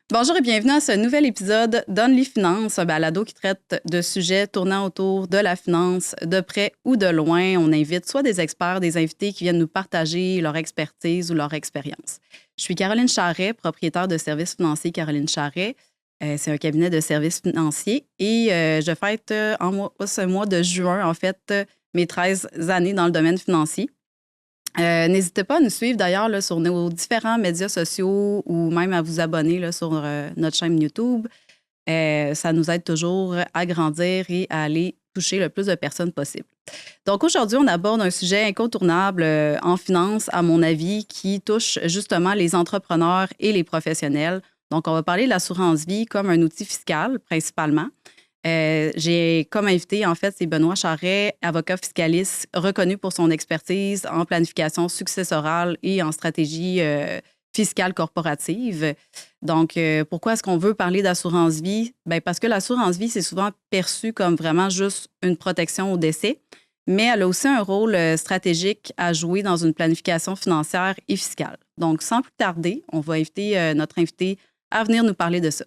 Bonjour et bienvenue à ce nouvel épisode d'Only Finance, un balado qui traite de sujets tournant autour de la finance, de près ou de loin. On invite soit des experts, des invités qui viennent nous partager leur expertise ou leur expérience. Je suis Caroline Charret, propriétaire de Services financiers Caroline Charret. C'est un cabinet de services financiers et je fête ce mois de juin, en fait, mes 13 années dans le domaine financier. N'hésitez pas à nous suivre d'ailleurs là, sur nos différents médias sociaux ou même à vous abonner là, sur notre chaîne YouTube. Ça nous aide toujours à grandir et à aller toucher le plus de personnes possible. Donc aujourd'hui, on aborde un sujet incontournable en finance, à mon avis, qui touche justement les entrepreneurs et les professionnels. Donc on va parler de l'assurance vie comme un outil fiscal principalement. J'ai comme invité, en fait, c'est Benoît Charret, avocat fiscaliste reconnu pour son expertise en planification successorale et en stratégie fiscale corporative. Donc, pourquoi est-ce qu'on veut parler d'assurance vie? Bien, parce que l'assurance vie, c'est souvent perçu comme vraiment juste une protection au décès, mais elle a aussi un rôle stratégique à jouer dans une planification financière et fiscale. Donc, sans plus tarder, on va inviter notre invité à venir nous parler de ça.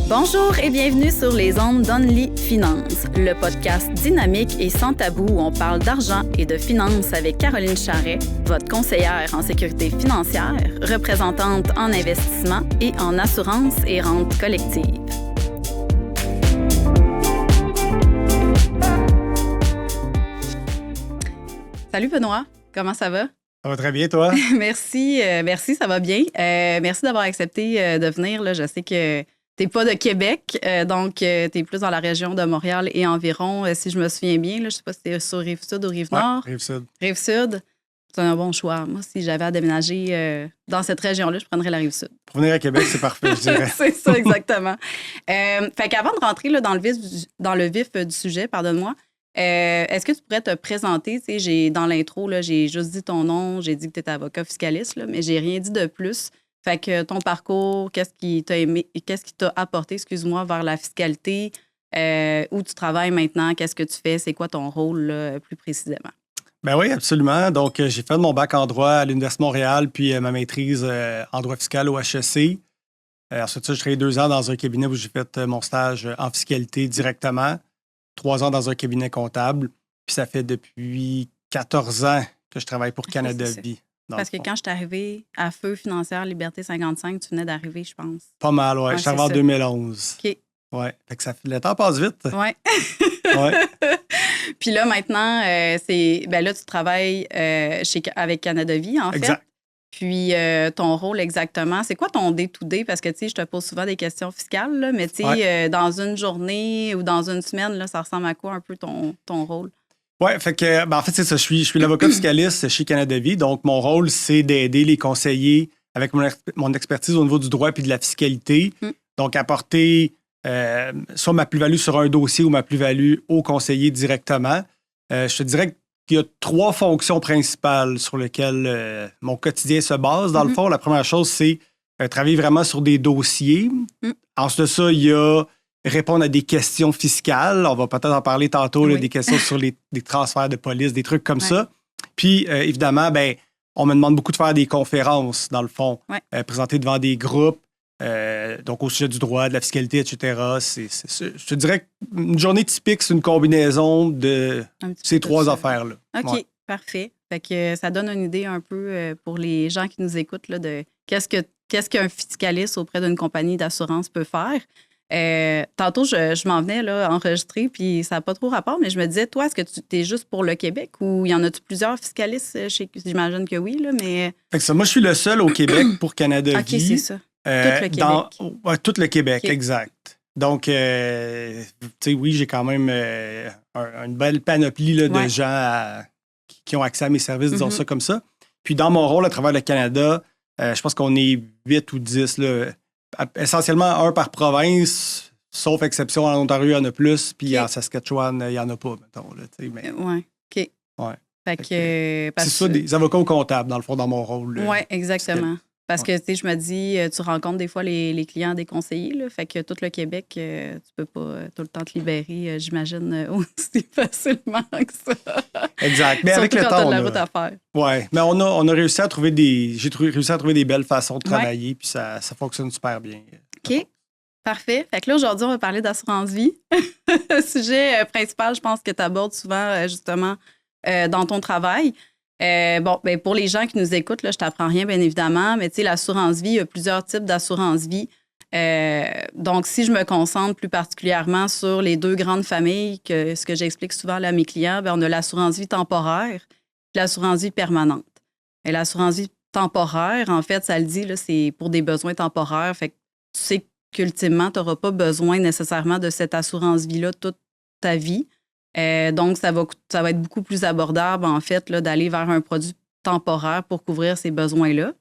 Bonjour et bienvenue sur les ondes d'Only Finance, le podcast dynamique et sans tabou où on parle d'argent et de finances avec Caroline Charret, votre conseillère en sécurité financière, représentante en investissement et en assurance et rente collective. Salut Benoît, comment ça va? Ça va très bien, toi? Merci, ça va bien. Merci d'avoir accepté de venir. Là. Je sais que t'es pas de Québec, donc t'es plus dans la région de Montréal et environ, si je me souviens bien. Là, je sais pas si t'es sur Rive-Sud ou Rive-Nord. Ouais, Rive-Sud. Rive-Sud, c'est un bon choix. Moi, si j'avais à déménager dans cette région-là, je prendrais la Rive-Sud. Pour venir à Québec, c'est parfait, je dirais. C'est ça, exactement. Fait qu'avant de rentrer là, dans le vif du sujet, pardonne-moi, est-ce que tu pourrais te présenter? Tu sais, dans l'intro, là, j'ai juste dit ton nom, j'ai dit que tu étais avocat fiscaliste, là, mais j'ai rien dit de plus. Fait que ton parcours, qu'est-ce qui t'a apporté, excuse-moi, vers la fiscalité, où tu travailles maintenant, qu'est-ce que tu fais, c'est quoi ton rôle là, plus précisément? Ben oui, absolument. Donc, j'ai fait mon bac en droit à l'Université de Montréal, puis ma maîtrise en droit fiscal au HEC. Ensuite, je travaillé 2 ans dans un cabinet où j'ai fait mon stage en fiscalité directement, 3 ans dans un cabinet comptable, puis ça fait depuis 14 ans que je travaille pour Canada Vie. Parce que quand je suis arrivée à Feu Financière Liberté 55, tu venais d'arriver, je pense. Pas mal, oui. Je suis arrivé en 2011. OK. Oui. Fait que le temps passe vite. Oui. Ouais. Puis là, maintenant, là, tu travailles avec Canada Vie, en fait. Exact. Puis ton rôle exactement, c'est quoi ton day-to-day? Parce que, tu sais, je te pose souvent des questions fiscales, là, mais tu sais, dans une journée ou dans une semaine, là, ça ressemble à quoi un peu ton rôle? Oui, fait que, en fait, c'est ça. Je suis l'avocat fiscaliste chez Canada Vie. Donc, mon rôle, c'est d'aider les conseillers avec mon expertise au niveau du droit et de la fiscalité. Donc, apporter soit ma plus-value sur un dossier ou ma plus-value au conseiller directement. Je te dirais qu'il y a 3 fonctions principales sur lesquelles mon quotidien se base. Dans le fond, la première chose, c'est travailler vraiment sur des dossiers. Ensuite de ça, il y a répondre à des questions fiscales. On va peut-être en parler tantôt, là, des questions sur des transferts de police, des trucs comme ça. Puis, évidemment, on me demande beaucoup de faire des conférences, dans le fond, présenter devant des groupes, donc au sujet du droit, de la fiscalité, etc. Je te dirais qu'une journée typique, c'est une combinaison de ces 3 affaires-là. OK, parfait. Fait que ça donne une idée un peu pour les gens qui nous écoutent là, de qu'est-ce qu'un fiscaliste auprès d'une compagnie d'assurance peut faire. Tantôt, je m'en venais là, enregistrer, puis ça n'a pas trop rapport, mais je me disais, toi, est-ce que tu es juste pour le Québec ou il y en a-tu plusieurs fiscalistes? J'imagine que oui, là, mais... Fait que ça, moi, je suis le seul au Québec pour Canada Vie. OK, c'est ça. Tout le Québec. Tout le Québec, OK. Exact. Donc, tu sais, oui, j'ai quand même une belle panoplie là, de gens qui ont accès à mes services, disons ça comme ça. Puis dans mon rôle à travers le Canada, je pense qu'on est 8 ou 10, là, essentiellement un par province, sauf exception en Ontario, il y en a plus, puis en Saskatchewan, il n'y en a pas, mettons. Là, mais... Oui, OK. Ouais. Fait que, c'est ça, des avocats ou comptables, dans le fond, dans mon rôle. Oui, exactement. Parce que, tu sais, je me dis, tu rencontres des fois les clients des conseillers, là, fait que tout le Québec, tu peux pas tout le temps te libérer, j'imagine, aussi facilement que ça. Exact. Mais Surtout avec le quand temps, t'as de la route à faire. Ouais, mais on a réussi à trouver réussi à trouver des belles façons de Ouais. travailler, puis ça fonctionne super bien. OK. Parfait. Fait que là, aujourd'hui, on va parler d'assurance vie. Le sujet principal, je pense que tu abordes souvent, justement, dans ton travail. Bon, ben pour les gens qui nous écoutent, là, je t'apprends rien, bien évidemment, mais tu sais, l'assurance vie, il y a plusieurs types d'assurance vie. Donc, si je me concentre plus particulièrement sur les deux grandes familles, ce que j'explique souvent là, à mes clients, bien, on a l'assurance vie temporaire et l'assurance vie permanente. Et l'assurance vie temporaire, en fait, ça le dit, là, c'est pour des besoins temporaires. Fait que tu sais qu'ultimement, tu n'auras pas besoin nécessairement de cette assurance vie-là toute ta vie. Donc, ça va être beaucoup plus abordable, en fait, là, d'aller vers un produit temporaire pour couvrir ces besoins-là.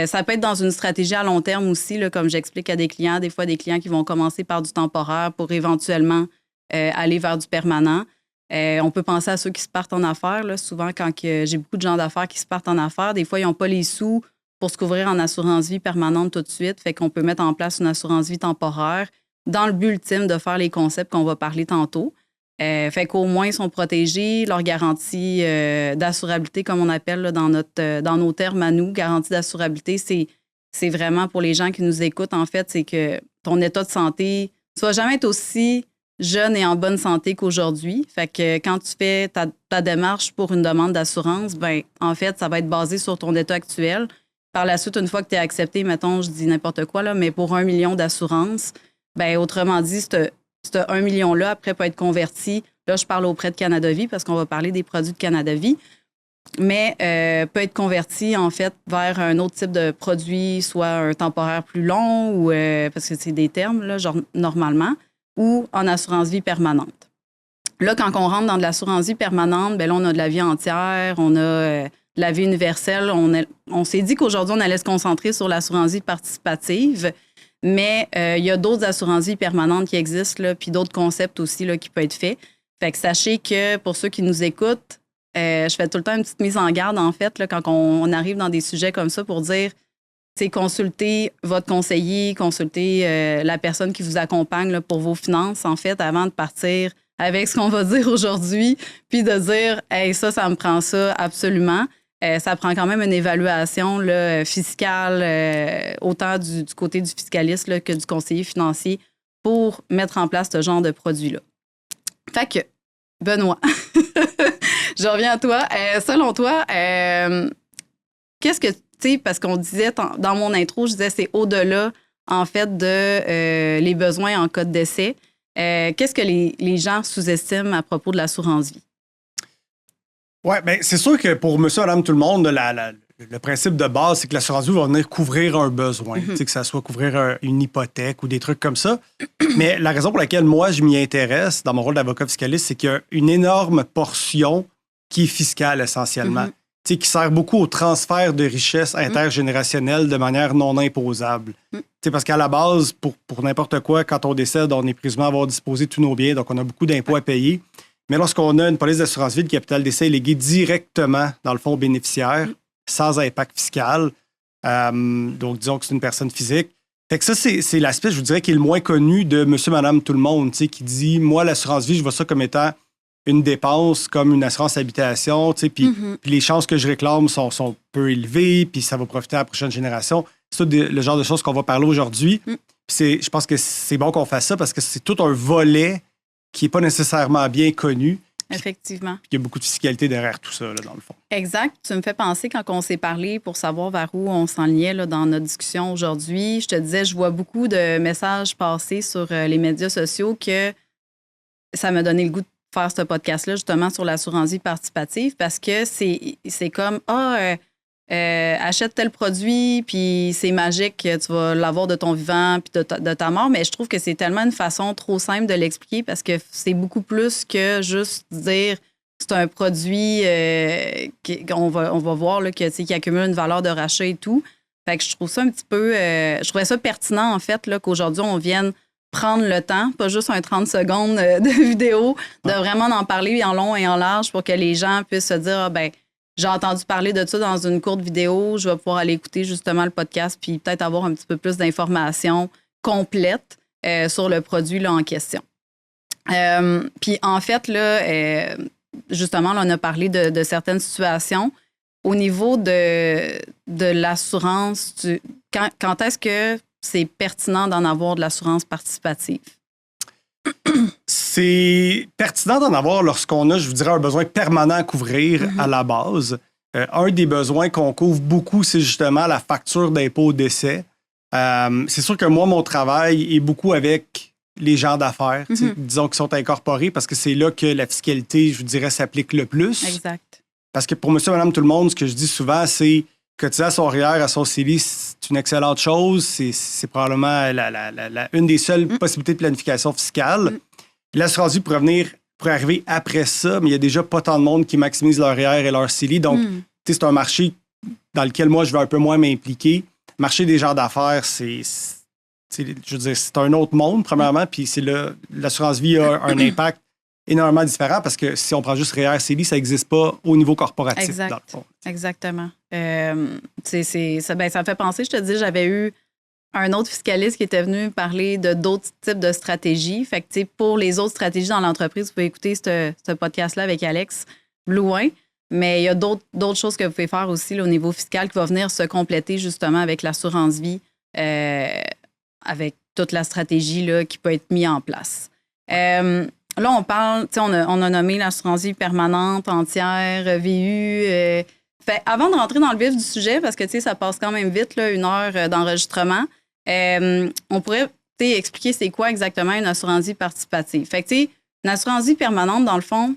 Ça peut être dans une stratégie à long terme aussi, là, comme j'explique à des clients, des fois des clients qui vont commencer par du temporaire pour éventuellement aller vers du permanent. On peut penser à ceux qui se partent en affaires. Là. Souvent, quand j'ai beaucoup de gens d'affaires qui se partent en affaires, des fois, ils n'ont pas les sous pour se couvrir en assurance vie permanente tout de suite. Fait qu'on peut mettre en place une assurance vie temporaire dans le but ultime de faire les concepts qu'on va parler tantôt. Fait qu'au moins, ils sont protégés. Leur garantie d'assurabilité, comme on appelle là, dans nos termes à nous, garantie d'assurabilité, c'est vraiment pour les gens qui nous écoutent, en fait, c'est que ton état de santé, tu vas jamais être aussi jeune et en bonne santé qu'aujourd'hui. Fait que quand tu fais ta démarche pour une demande d'assurance, ben en fait, ça va être basé sur ton état actuel. Par la suite, une fois que tu es accepté, mettons, je dis n'importe quoi, là, mais pour 1 million d'assurance, ben autrement dit, ce 1 million-là, après, peut être converti. Là, je parle auprès de Canada Vie parce qu'on va parler des produits de Canada Vie. Mais peut être converti, en fait, vers un autre type de produit, soit un temporaire plus long, ou parce que c'est des termes, là, genre normalement, ou en assurance vie permanente. Là, quand on rentre dans de l'assurance vie permanente, bien là, on a de la vie entière, on a de la vie universelle. On s'est dit qu'aujourd'hui, on allait se concentrer sur l'assurance vie participative. Mais il y a d'autres assurances vie permanentes qui existent, là, puis d'autres concepts aussi là, qui peuvent être faits. Fait que sachez que pour ceux qui nous écoutent, je fais tout le temps une petite mise en garde, en fait, là, quand on arrive dans des sujets comme ça pour dire, consultez votre conseiller, consultez la personne qui vous accompagne là, pour vos finances, en fait, avant de partir avec ce qu'on va dire aujourd'hui, puis de dire, hey, ça me prend ça absolument. Ça prend quand même une évaluation là, fiscale, autant du côté du fiscaliste là, que du conseiller financier pour mettre en place ce genre de produit-là. Fait que, Benoît, je reviens à toi. Selon toi, qu'est-ce que, tu sais, parce qu'on disait, dans mon intro, je disais c'est au-delà, en fait, de les besoins en cas de décès. Qu'est-ce que les gens sous-estiment à propos de l'assurance vie? Oui, bien, c'est sûr que pour monsieur, madame, tout le monde, le principe de base, c'est que l'assurance vie va venir couvrir un besoin, que ça soit couvrir une hypothèque ou des trucs comme ça. Mais la raison pour laquelle moi, je m'y intéresse dans mon rôle d'avocat fiscaliste, c'est qu'il y a une énorme portion qui est fiscale essentiellement, qui sert beaucoup au transfert de richesses intergénérationnelles de manière non imposable. Parce qu'à la base, pour n'importe quoi, quand on décède, on est présumé avoir disposé de tous nos biens, donc on a beaucoup d'impôts à payer. Mais lorsqu'on a une police d'assurance vie, le capital d'essai est légué directement, dans le fond, au bénéficiaire, sans impact fiscal. Donc, disons que c'est une personne physique. Fait que ça, c'est l'aspect, je vous dirais, qui est le moins connu de monsieur, madame, tout le monde, qui dit, moi, l'assurance vie, je vois ça comme étant une dépense, comme une assurance habitation, puis les chances que je réclame sont peu élevées, puis ça va profiter à la prochaine génération. C'est tout le genre de choses qu'on va parler aujourd'hui. Je pense que c'est bon qu'on fasse ça parce que c'est tout un volet qui n'est pas nécessairement bien connu. Effectivement. Il y a beaucoup de fiscalité derrière tout ça, là, dans le fond. Exact. Tu me fais penser, quand on s'est parlé pour savoir vers où on s'enlignait là, dans notre discussion aujourd'hui, je te disais, je vois beaucoup de messages passer sur les médias sociaux que ça m'a donné le goût de faire ce podcast-là, justement, sur l'assurance vie participative, parce que c'est comme, achète tel produit, puis c'est magique, tu vas l'avoir de ton vivant, puis de ta mort. Mais je trouve que c'est tellement une façon trop simple de l'expliquer parce que c'est beaucoup plus que juste dire c'est un produit qu'on va voir là, qui accumule une valeur de rachat et tout. Fait que je trouve ça un petit peu... je trouvais ça pertinent, en fait, là, qu'aujourd'hui, on vienne prendre le temps, pas juste un 30 secondes de vidéo, de vraiment en parler en long et en large pour que les gens puissent se dire, j'ai entendu parler de ça dans une courte vidéo, je vais pouvoir aller écouter justement le podcast puis peut-être avoir un petit peu plus d'informations complètes sur le produit là, en question. Puis en fait, là, justement, là, on a parlé de certaines situations. Au niveau de l'assurance, quand est-ce que c'est pertinent d'en avoir de l'assurance participative? C'est pertinent d'en avoir lorsqu'on a, je vous dirais, un besoin permanent à couvrir à la base. Un des besoins qu'on couvre beaucoup, c'est justement la facture d'impôt au décès. C'est sûr que moi, mon travail est beaucoup avec les gens d'affaires, disons, qui sont incorporés, parce que c'est là que la fiscalité, je vous dirais, s'applique le plus. Exact. Parce que pour monsieur, madame, tout le monde, ce que je dis souvent, c'est cotiser à son REER, à son CELI, c'est une excellente chose. C'est probablement une des seules possibilités de planification fiscale. L'assurance vie pourrait arriver après ça, mais il n'y a déjà pas tant de monde qui maximise leur REER et leur CELI. Donc, c'est un marché dans lequel moi, je vais un peu moins m'impliquer. Le marché des gens d'affaires, je veux dire, c'est un autre monde, premièrement, puis c'est l'assurance vie a un impact énormément différent parce que si on prend juste REER, CELI, ça n'existe pas au niveau corporatif. Exact. Dans le fond. Exactement. Ça me fait penser, je te dis, j'avais eu un autre fiscaliste qui était venu parler de d'autres types de stratégies. Fait que, pour les autres stratégies dans l'entreprise, vous pouvez écouter ce podcast-là avec Alex Blouin. Mais il y a d'autres choses que vous pouvez faire aussi là, au niveau fiscal qui va venir se compléter justement avec l'assurance vie, avec toute la stratégie là, qui peut être mise en place. Là, on parle, on a nommé l'assurance vie permanente, entière, VU. Fait, avant de rentrer dans le vif du sujet, parce que ça passe quand même vite, là, 1 heure d'enregistrement, on pourrait expliquer c'est quoi exactement une assurance vie participative. Fait que, une assurance vie permanente, dans le fond,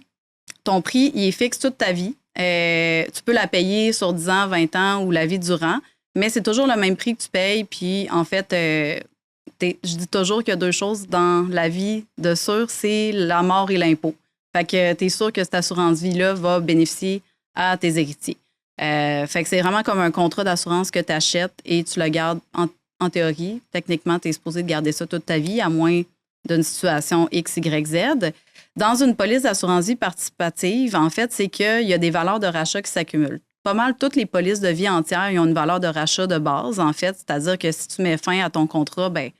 ton prix, il est fixe toute ta vie. Tu peux la payer sur 10 ans, 20 ans ou la vie durant, mais c'est toujours le même prix que tu payes. Puis, en fait, je dis toujours qu'il y a 2 choses dans la vie de sûr, c'est la mort et l'impôt. Fait que tu es sûr que cette assurance vie-là va bénéficier à tes héritiers. Fait que c'est vraiment comme un contrat d'assurance que tu achètes et tu le gardes en théorie. Techniquement, tu es supposé de garder ça toute ta vie, à moins d'une situation X, Y, Z. Dans une police d'assurance vie participative, en fait, c'est qu'il y a des valeurs de rachat qui s'accumulent. Pas mal toutes les polices de vie entières, ils ont une valeur de rachat de base, en fait. C'est-à-dire que si tu mets fin à ton contrat, ben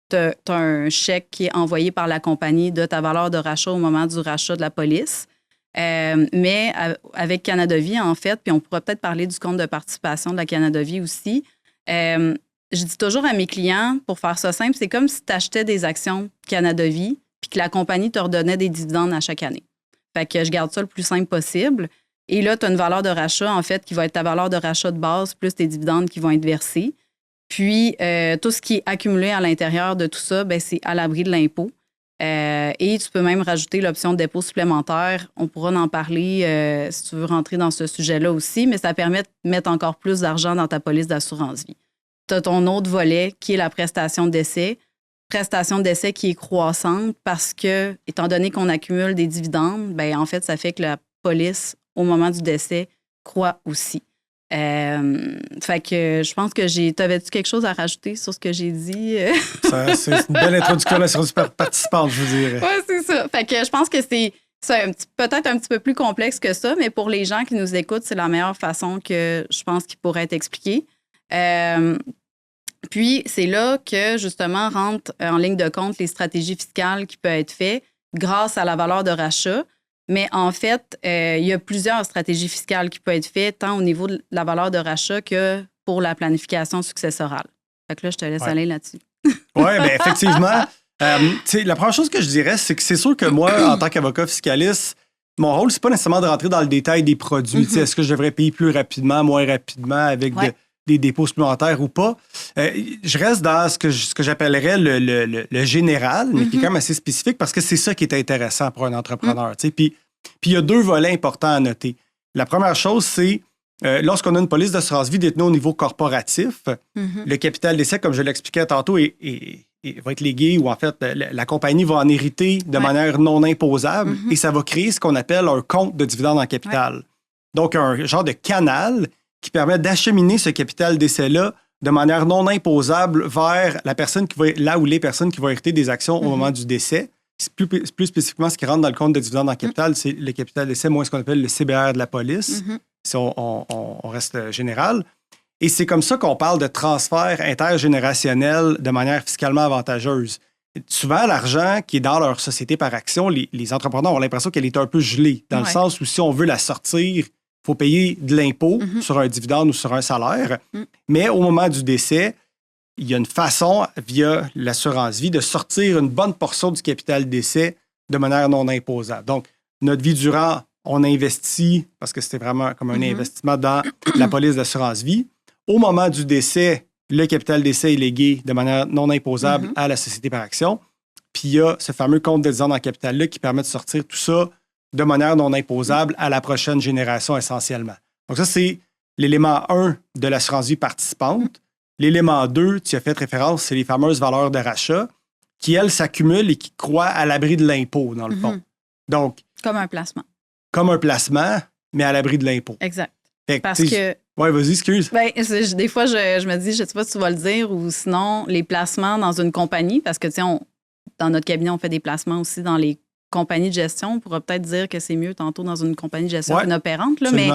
tu as un chèque qui est envoyé par la compagnie de ta valeur de rachat au moment du rachat de la police. Mais avec Canada Vie, en fait, puis on pourra peut-être parler du compte de participation de la Canada Vie aussi, je dis toujours à mes clients, pour faire ça simple, c'est comme si tu achetais des actions Canada Vie puis que la compagnie te redonnait des dividendes à chaque année. Fait que je garde ça le plus simple possible. Et là, tu as une valeur de rachat, en fait, qui va être ta valeur de rachat de base plus tes dividendes qui vont être versés. Puis, tout ce qui est accumulé à l'intérieur de tout ça, ben, c'est à l'abri de l'impôt. Et tu peux même rajouter l'option de dépôt supplémentaire. On pourra en parler si tu veux rentrer dans ce sujet-là aussi, mais ça permet de mettre encore plus d'argent dans ta police d'assurance vie. Tu as ton autre volet qui est la prestation d'essai. Prestation d'essai qui est croissante parce que, étant donné qu'on accumule des dividendes, ben, en fait, ça fait que la police, au moment du décès, croît aussi. Fait que je pense que t'avais-tu quelque chose à rajouter sur ce que j'ai dit? C'est une belle introduction à l'assurance participante, je vous dirais. Oui, c'est ça. Fait que je pense que c'est peut-être un petit peu plus complexe que ça, mais pour les gens qui nous écoutent, c'est la meilleure façon que je pense qu'il pourrait être expliqué. Puis, c'est là que, justement, rentrent en ligne de compte les stratégies fiscales qui peuvent être faites grâce à la valeur de rachat. Mais en fait, il y a plusieurs stratégies fiscales qui peuvent être faites, tant au niveau de la valeur de rachat que pour la planification successorale. Fait que là, je te laisse aller là-dessus. Oui, bien, effectivement. La première chose que je dirais, c'est que c'est sûr que moi, en tant qu'avocat fiscaliste, mon rôle, c'est pas nécessairement de rentrer dans le détail des produits. Est-ce que je devrais payer plus rapidement, moins rapidement, avec des dépôts supplémentaires ou pas? Je reste dans ce que j'appellerais le général, mais qui est quand même assez spécifique parce que c'est ça qui est intéressant pour un entrepreneur. Puis il y a 2 volets importants à noter. La première chose, c'est lorsqu'on a une police d'assurance vie détenue au niveau corporatif, le capital d'essai, comme je l'expliquais tantôt, va être légué ou en fait, la compagnie va en hériter de manière non imposable et ça va créer ce qu'on appelle un compte de dividendes en capital. Donc, un genre de canal qui permet d'acheminer ce capital d'essai-là de manière non imposable vers la personne qui va, là où les personnes qui vont hériter des actions au moment du décès. Plus spécifiquement, ce qui rentre dans le compte de dividendes en capital, c'est le capital d'essai, moins ce qu'on appelle le CBR de la police. si on reste général. Et c'est comme ça qu'on parle de transfert intergénérationnel de manière fiscalement avantageuse. Souvent, l'argent qui est dans leur société par action, les entrepreneurs ont l'impression qu'elle est un peu gelée, dans le sens où si on veut la sortir, il faut payer de l'impôt sur un dividende ou sur un salaire. Mais au moment du décès, il y a une façon, via l'assurance vie, de sortir une bonne portion du capital décès de manière non imposable. Donc, notre vie durant, on investit, parce que c'était vraiment comme un investissement dans la police d'assurance vie. Au moment du décès, le capital décès est légué de manière non imposable à la société par action. Puis il y a ce fameux compte de dividende en capital-là qui permet de sortir tout ça de manière non imposable à la prochaine génération essentiellement. Donc ça, c'est l'élément 1 de l'assurance vie participante. L'élément 2, tu as fait référence, c'est les fameuses valeurs de rachat qui, elles, s'accumulent et qui croient à l'abri de l'impôt, dans le fond. Donc, comme un placement. Comme un placement, mais à l'abri de l'impôt. Exact. Parce que... Oui, vas-y, excuse. Ben, des fois, je me dis, je ne sais pas si tu vas le dire, ou sinon, les placements dans une compagnie, parce que, tu sais, dans notre cabinet, on fait des placements aussi dans les compagnies de gestion. On pourra peut-être dire que c'est mieux tantôt dans une compagnie de gestion inopérante, là, mais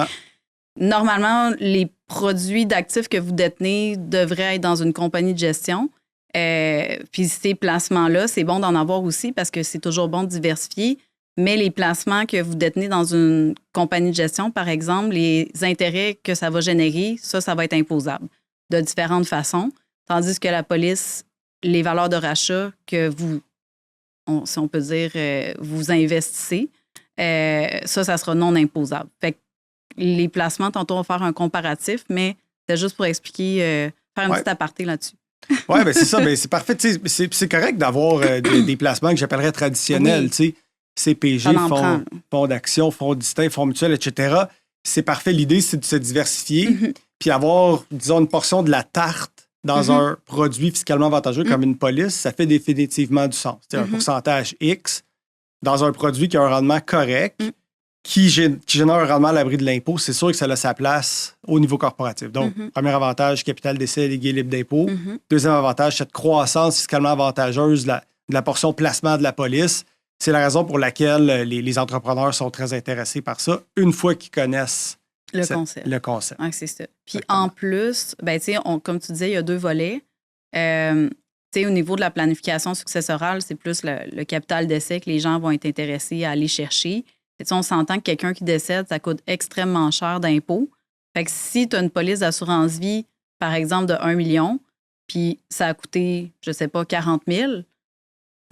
normalement, les produits d'actifs que vous détenez devraient être dans une compagnie de gestion. Puis ces placements-là, c'est bon d'en avoir aussi parce que c'est toujours bon de diversifier. Mais les placements que vous détenez dans une compagnie de gestion, par exemple, les intérêts que ça va générer, ça va être imposable de différentes façons. Tandis que la police, les valeurs de rachat que vous, si on peut dire, vous investissez, ça sera non imposable. Fait que les placements, tantôt, on va faire un comparatif, mais c'est juste pour expliquer, faire une petite aparté là-dessus. Oui, bien c'est ça. Ben, c'est parfait. C'est correct d'avoir des placements que j'appellerais traditionnels, tu sais. CPG, fonds d'action, fonds distincts, fonds mutuels, etc. C'est parfait. L'idée, c'est de se diversifier puis avoir, disons, une portion de la tarte dans un produit fiscalement avantageux comme une police. Ça fait définitivement du sens. Un pourcentage X dans un produit qui a un rendement correct, qui génère un rendement à l'abri de l'impôt. C'est sûr que ça a sa place au niveau corporatif. Donc, premier avantage, capital décès légué libre d'impôt. Deuxième avantage, cette croissance fiscalement avantageuse de la portion placement de la police. C'est la raison pour laquelle les entrepreneurs sont très intéressés par ça, une fois qu'ils connaissent le concept. Ah, c'est ça. Puis en plus, ben, comme tu disais, il y a 2 volets. Au niveau de la planification successorale, c'est plus le capital décès que les gens vont être intéressés à aller chercher. On s'entend que quelqu'un qui décède, ça coûte extrêmement cher d'impôts. Fait que si tu as une police d'assurance vie, par exemple, de 1 million, puis ça a coûté, je sais pas, 40 000,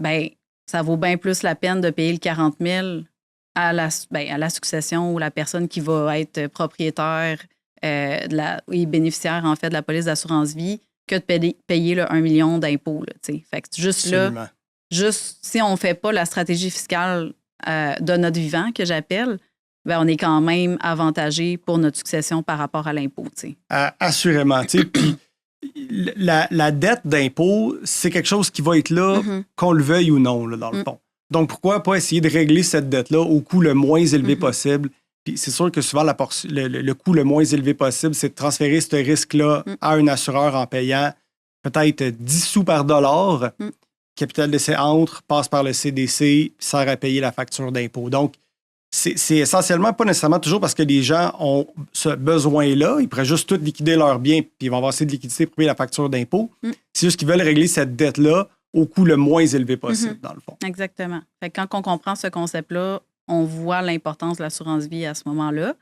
bien, ça vaut bien plus la peine de payer le 40 000 à la succession ou la personne qui va être propriétaire et bénéficiaire, en fait, de la police d'assurance vie que de payer le 1 million d'impôts. Fait que juste là, si on ne fait pas la stratégie fiscale de notre vivant, que j'appelle, ben on est quand même avantagé pour notre succession par rapport à l'impôt. Assurément. Puis la dette d'impôt, c'est quelque chose qui va être là, qu'on le veuille ou non, là, dans le fond. Donc, pourquoi pas essayer de régler cette dette-là au coût le moins élevé possible? Puis c'est sûr que souvent, le coût le moins élevé possible, c'est de transférer ce risque-là à un assureur en payant peut-être 10 sous par dollar. Capital décès entre, passe par le CDC, sert à payer la facture d'impôt. Donc, c'est essentiellement pas nécessairement toujours parce que les gens ont ce besoin-là. Ils pourraient juste tout liquider leurs biens puis ils vont avoir assez de liquidité pour payer la facture d'impôt. C'est juste qu'ils veulent régler cette dette-là au coût le moins élevé possible, dans le fond. Exactement. Fait que quand on comprend ce concept-là, on voit l'importance de l'assurance vie à ce moment-là.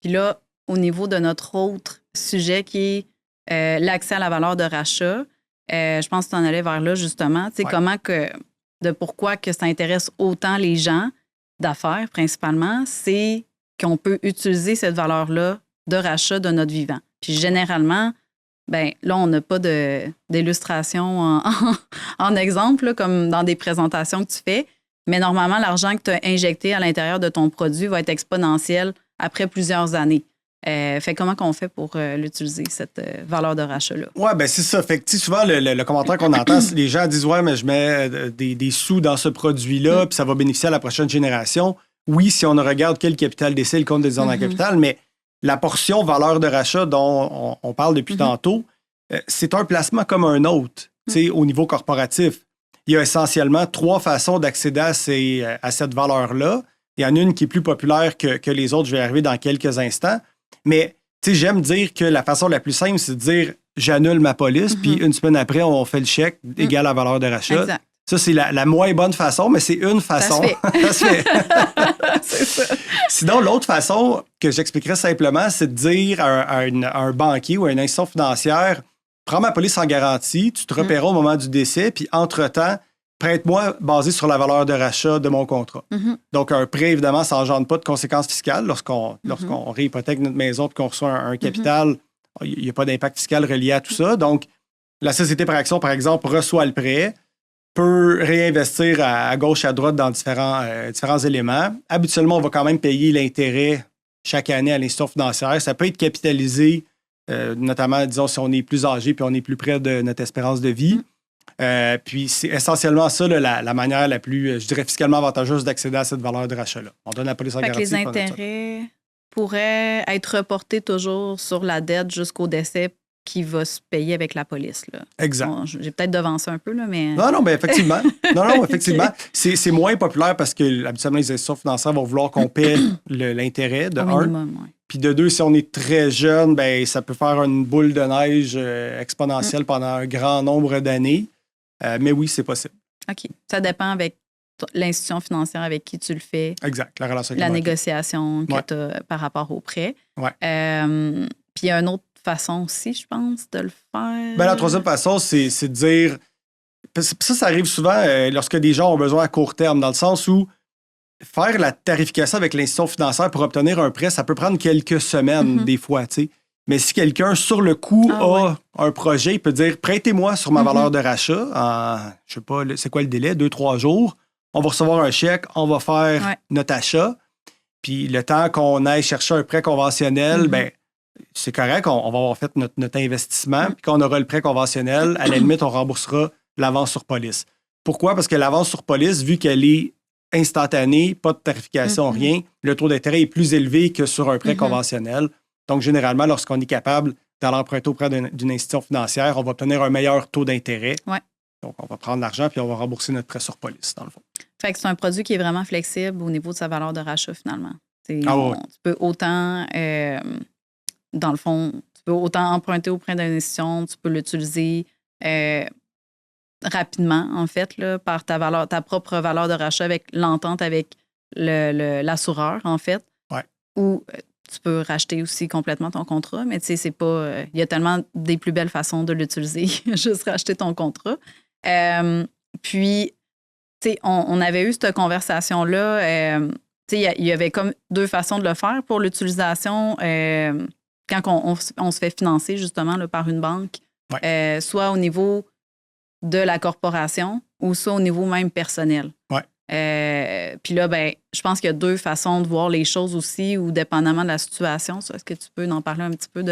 Puis là, au niveau de notre autre sujet qui est l'accès à la valeur de rachat, je pense que tu en allais vers là, justement. Tu sais, pourquoi que ça intéresse autant les gens d'affaires, principalement, c'est qu'on peut utiliser cette valeur-là de rachat de notre vivant. Puis généralement, ben là, on n'a pas d'illustration en exemple, là, comme dans des présentations que tu fais, mais normalement, l'argent que tu as injecté à l'intérieur de ton produit va être exponentiel après plusieurs années. Fait comment qu'on fait pour l'utiliser, cette valeur de rachat-là? Oui, bien, c'est ça. Fait que, souvent, le commentaire qu'on entend, les gens disent « Ouais, mais je mets des sous dans ce produit-là, puis ça va bénéficier à la prochaine génération. » Oui, si on regarde quel capital décès, le compte des dividendes en capital, mais la portion valeur de rachat dont on parle depuis tantôt, c'est un placement comme un autre, au niveau corporatif. Il y a essentiellement 3 façons d'accéder à cette valeur-là. Il y en a une qui est plus populaire que les autres. Je vais y arriver dans quelques instants. Mais j'aime dire que la façon la plus simple, c'est de dire j'annule ma police, puis une semaine après, on fait le chèque égal à la valeur de rachat. Exact. Ça, c'est la moins bonne façon, mais c'est une façon. Ça se fait. C'est ça. Sinon, l'autre façon que j'expliquerais simplement, c'est de dire à un banquier ou à une institution financière, prends ma police en garantie, tu te repaieras au moment du décès, puis entre-temps, prête-moi basé sur la valeur de rachat de mon contrat. Donc, un prêt, évidemment, ça n'engendre pas de conséquences fiscales. Lorsqu'on réhypothèque notre maison et qu'on reçoit un capital, il n'y a pas d'impact fiscal relié à tout ça. Donc, la société par action, par exemple, reçoit le prêt, peut réinvestir à gauche et à droite dans différents éléments. Habituellement, on va quand même payer l'intérêt chaque année à l'institution financière. Ça peut être capitalisé, notamment, disons, si on est plus âgé puis on est plus près de notre espérance de vie. Puis c'est essentiellement ça, la manière la plus, je dirais, fiscalement avantageuse d'accéder à cette valeur de rachat-là. On donne la police en garantie. Les intérêts pourraient être reportés toujours sur la dette jusqu'au décès qui va se payer avec la police. Là. Exact. Bon, j'ai peut-être devancé un peu, là, mais... Non, mais effectivement. Effectivement. Okay. C'est moins populaire parce que, habituellement, les institutions financières vont vouloir qu'on paie l'intérêt, de un. Puis de deux, si on est très jeune, ben ça peut faire une boule de neige exponentielle pendant un grand nombre d'années. Mais oui, c'est possible. OK. Ça dépend avec l'institution financière avec qui tu le fais. Exact. La relation avec la négociation que tu as par rapport au prêt. Ouais. Puis il y a une autre façon aussi, je pense, de le faire. Ben, la troisième façon, c'est de dire... Ça arrive souvent lorsque des gens ont besoin à court terme, dans le sens où faire la tarification avec l'institution financière pour obtenir un prêt, ça peut prendre quelques semaines des fois, tu sais. Mais si quelqu'un, sur le coup, a un projet, il peut dire « Prêtez-moi sur ma valeur de rachat en, je sais pas, c'est quoi le délai, 2-3 jours. On va recevoir un chèque, on va faire notre achat. Puis le temps qu'on aille chercher un prêt conventionnel, ben c'est correct, on va avoir fait notre investissement. Puis quand on aura le prêt conventionnel, à la limite, on remboursera l'avance sur police. Pourquoi? Parce que l'avance sur police, vu qu'elle est instantanée, pas de tarification, rien, le taux d'intérêt est plus élevé que sur un prêt conventionnel. Donc, généralement, lorsqu'on est capable d'aller emprunter auprès d'une institution financière, on va obtenir un meilleur taux d'intérêt. Ouais. Donc, on va prendre l'argent puis on va rembourser notre prêt sur police, dans le fond. Fait que c'est un produit qui est vraiment flexible au niveau de sa valeur de rachat, finalement. Tu peux autant, dans le fond, tu peux autant emprunter auprès d'une institution, tu peux l'utiliser rapidement, en fait, là, par ta propre valeur de rachat avec l'entente avec l'assureur, en fait. Ouais. Ou tu peux racheter aussi complètement ton contrat, mais tu sais, c'est pas... Il y a tellement des plus belles façons de l'utiliser, juste racheter ton contrat. Puis, tu sais, on avait eu cette conversation-là. Tu sais, il y avait comme deux façons de le faire pour l'utilisation quand on se fait financer, justement, là, par une banque, soit au niveau de la corporation ou soit au niveau même personnel. Ouais. Puis là, ben, je pense qu'il y a deux façons de voir les choses aussi, ou dépendamment de la situation. Est-ce que tu peux en parler un petit peu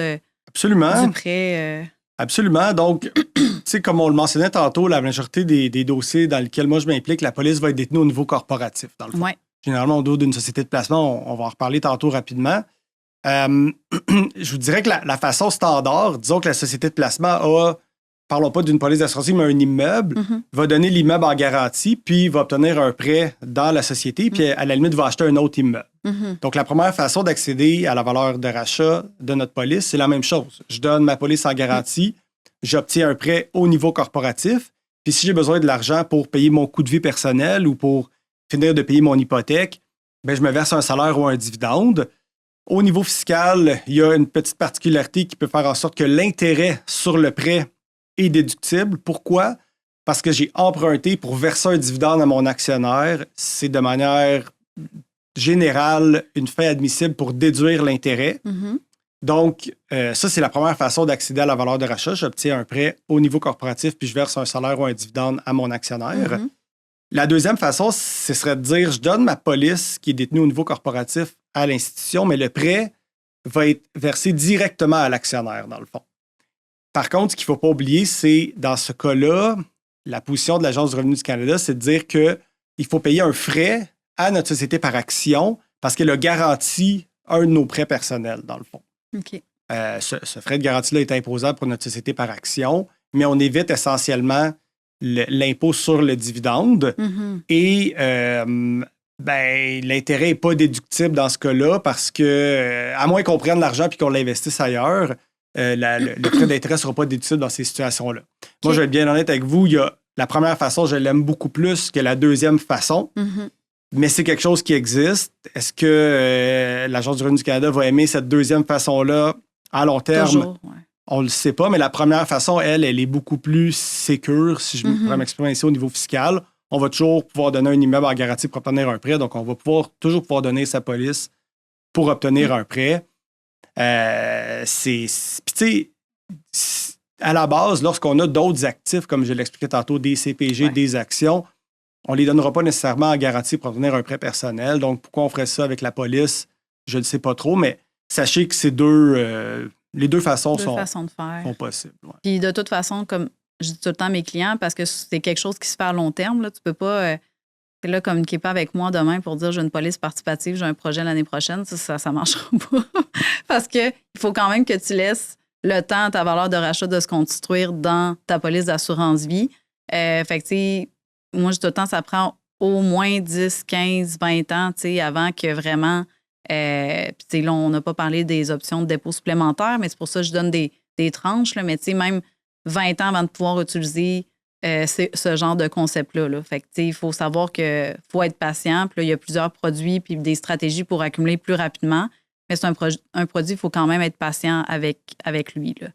Absolument. Du prêt? Absolument. Donc, tu sais, comme on le mentionnait tantôt, la majorité des dossiers dans lesquels moi je m'implique, la police va être détenue au niveau corporatif, dans le fond. Ouais. Généralement, au dos d'une société de placement, on va en reparler tantôt rapidement. Je vous dirais que la façon standard, disons que la société de placement a... Parlons pas d'une police d'assurance, mais un immeuble, va donner l'immeuble en garantie, puis va obtenir un prêt dans la société, puis à la limite, va acheter un autre immeuble. Donc, la première façon d'accéder à la valeur de rachat de notre police, c'est la même chose. Je donne ma police en garantie, j'obtiens un prêt au niveau corporatif, puis si j'ai besoin de l'argent pour payer mon coût de vie personnel ou pour finir de payer mon hypothèque, bien, je me verse un salaire ou un dividende. Au niveau fiscal, il y a une petite particularité qui peut faire en sorte que l'intérêt sur le prêt est déductible. Pourquoi? Parce que j'ai emprunté pour verser un dividende à mon actionnaire. C'est de manière générale une fin admissible pour déduire l'intérêt. Donc, ça, c'est la première façon d'accéder à la valeur de rachat. J'obtiens un prêt au niveau corporatif puis je verse un salaire ou un dividende à mon actionnaire. La deuxième façon, ce serait de dire, je donne ma police qui est détenue au niveau corporatif à l'institution, mais le prêt va être versé directement à l'actionnaire, dans le fond. Par contre, ce qu'il ne faut pas oublier, c'est, dans ce cas-là, la position de l'Agence du revenu du Canada, c'est de dire qu'il faut payer un frais à notre société par action parce qu'elle a garanti un de nos prêts personnels, dans le fond. OK. Ce frais de garantie-là est imposable pour notre société par action, mais on évite essentiellement l'impôt sur le dividende. Et Ben, l'intérêt n'est pas déductible dans ce cas-là parce que, à moins qu'on prenne l'argent et qu'on l'investisse ailleurs, le frais d'intérêt ne sera pas déductible dans ces situations-là. Okay. Moi, je vais être bien honnête avec vous, la première façon, je l'aime beaucoup plus que la deuxième façon, mais c'est quelque chose qui existe. Est-ce que l'Agence du revenu du Canada va aimer cette deuxième façon-là à long terme? Toujours, ouais. On ne le sait pas, mais la première façon, elle est beaucoup plus sécure, si je pourrais m'exprimer ici au niveau fiscal. On va toujours pouvoir donner un immeuble en garantie pour obtenir un prêt. Donc, on va toujours pouvoir donner sa police pour obtenir un prêt. Puis, tu sais, à la base, lorsqu'on a d'autres actifs, comme je l'expliquais tantôt, des CPG, des actions, on ne les donnera pas nécessairement en garantie pour obtenir un prêt personnel. Donc, pourquoi on ferait ça avec la police? Je ne sais pas trop, mais sachez que les deux façons sont possibles. Ouais. Puis, de toute façon, comme je dis tout le temps à mes clients, parce que c'est quelque chose qui se fait à long terme. Là, tu peux pas communiquer pas avec moi demain pour dire j'ai une police participative, j'ai un projet l'année prochaine. Ça ne marchera pas. Parce qu'il faut quand même que tu laisses le temps à ta valeur de rachat de se construire dans ta police d'assurance vie. Fait que, tu sais, moi, tout le temps, ça prend au moins 10, 15, 20 ans, tu sais, avant que vraiment. Puis, là, on n'a pas parlé des options de dépôt supplémentaires, mais c'est pour ça que je donne des tranches. Là, mais, tu sais, même 20 ans avant de pouvoir utiliser ce genre de concept-là. Là. Fait que, tu sais, il faut savoir qu'il faut être patient. Puis là, il y a plusieurs produits puis des stratégies pour accumuler plus rapidement. Mais c'est un produit, il faut quand même être patient avec lui. Là.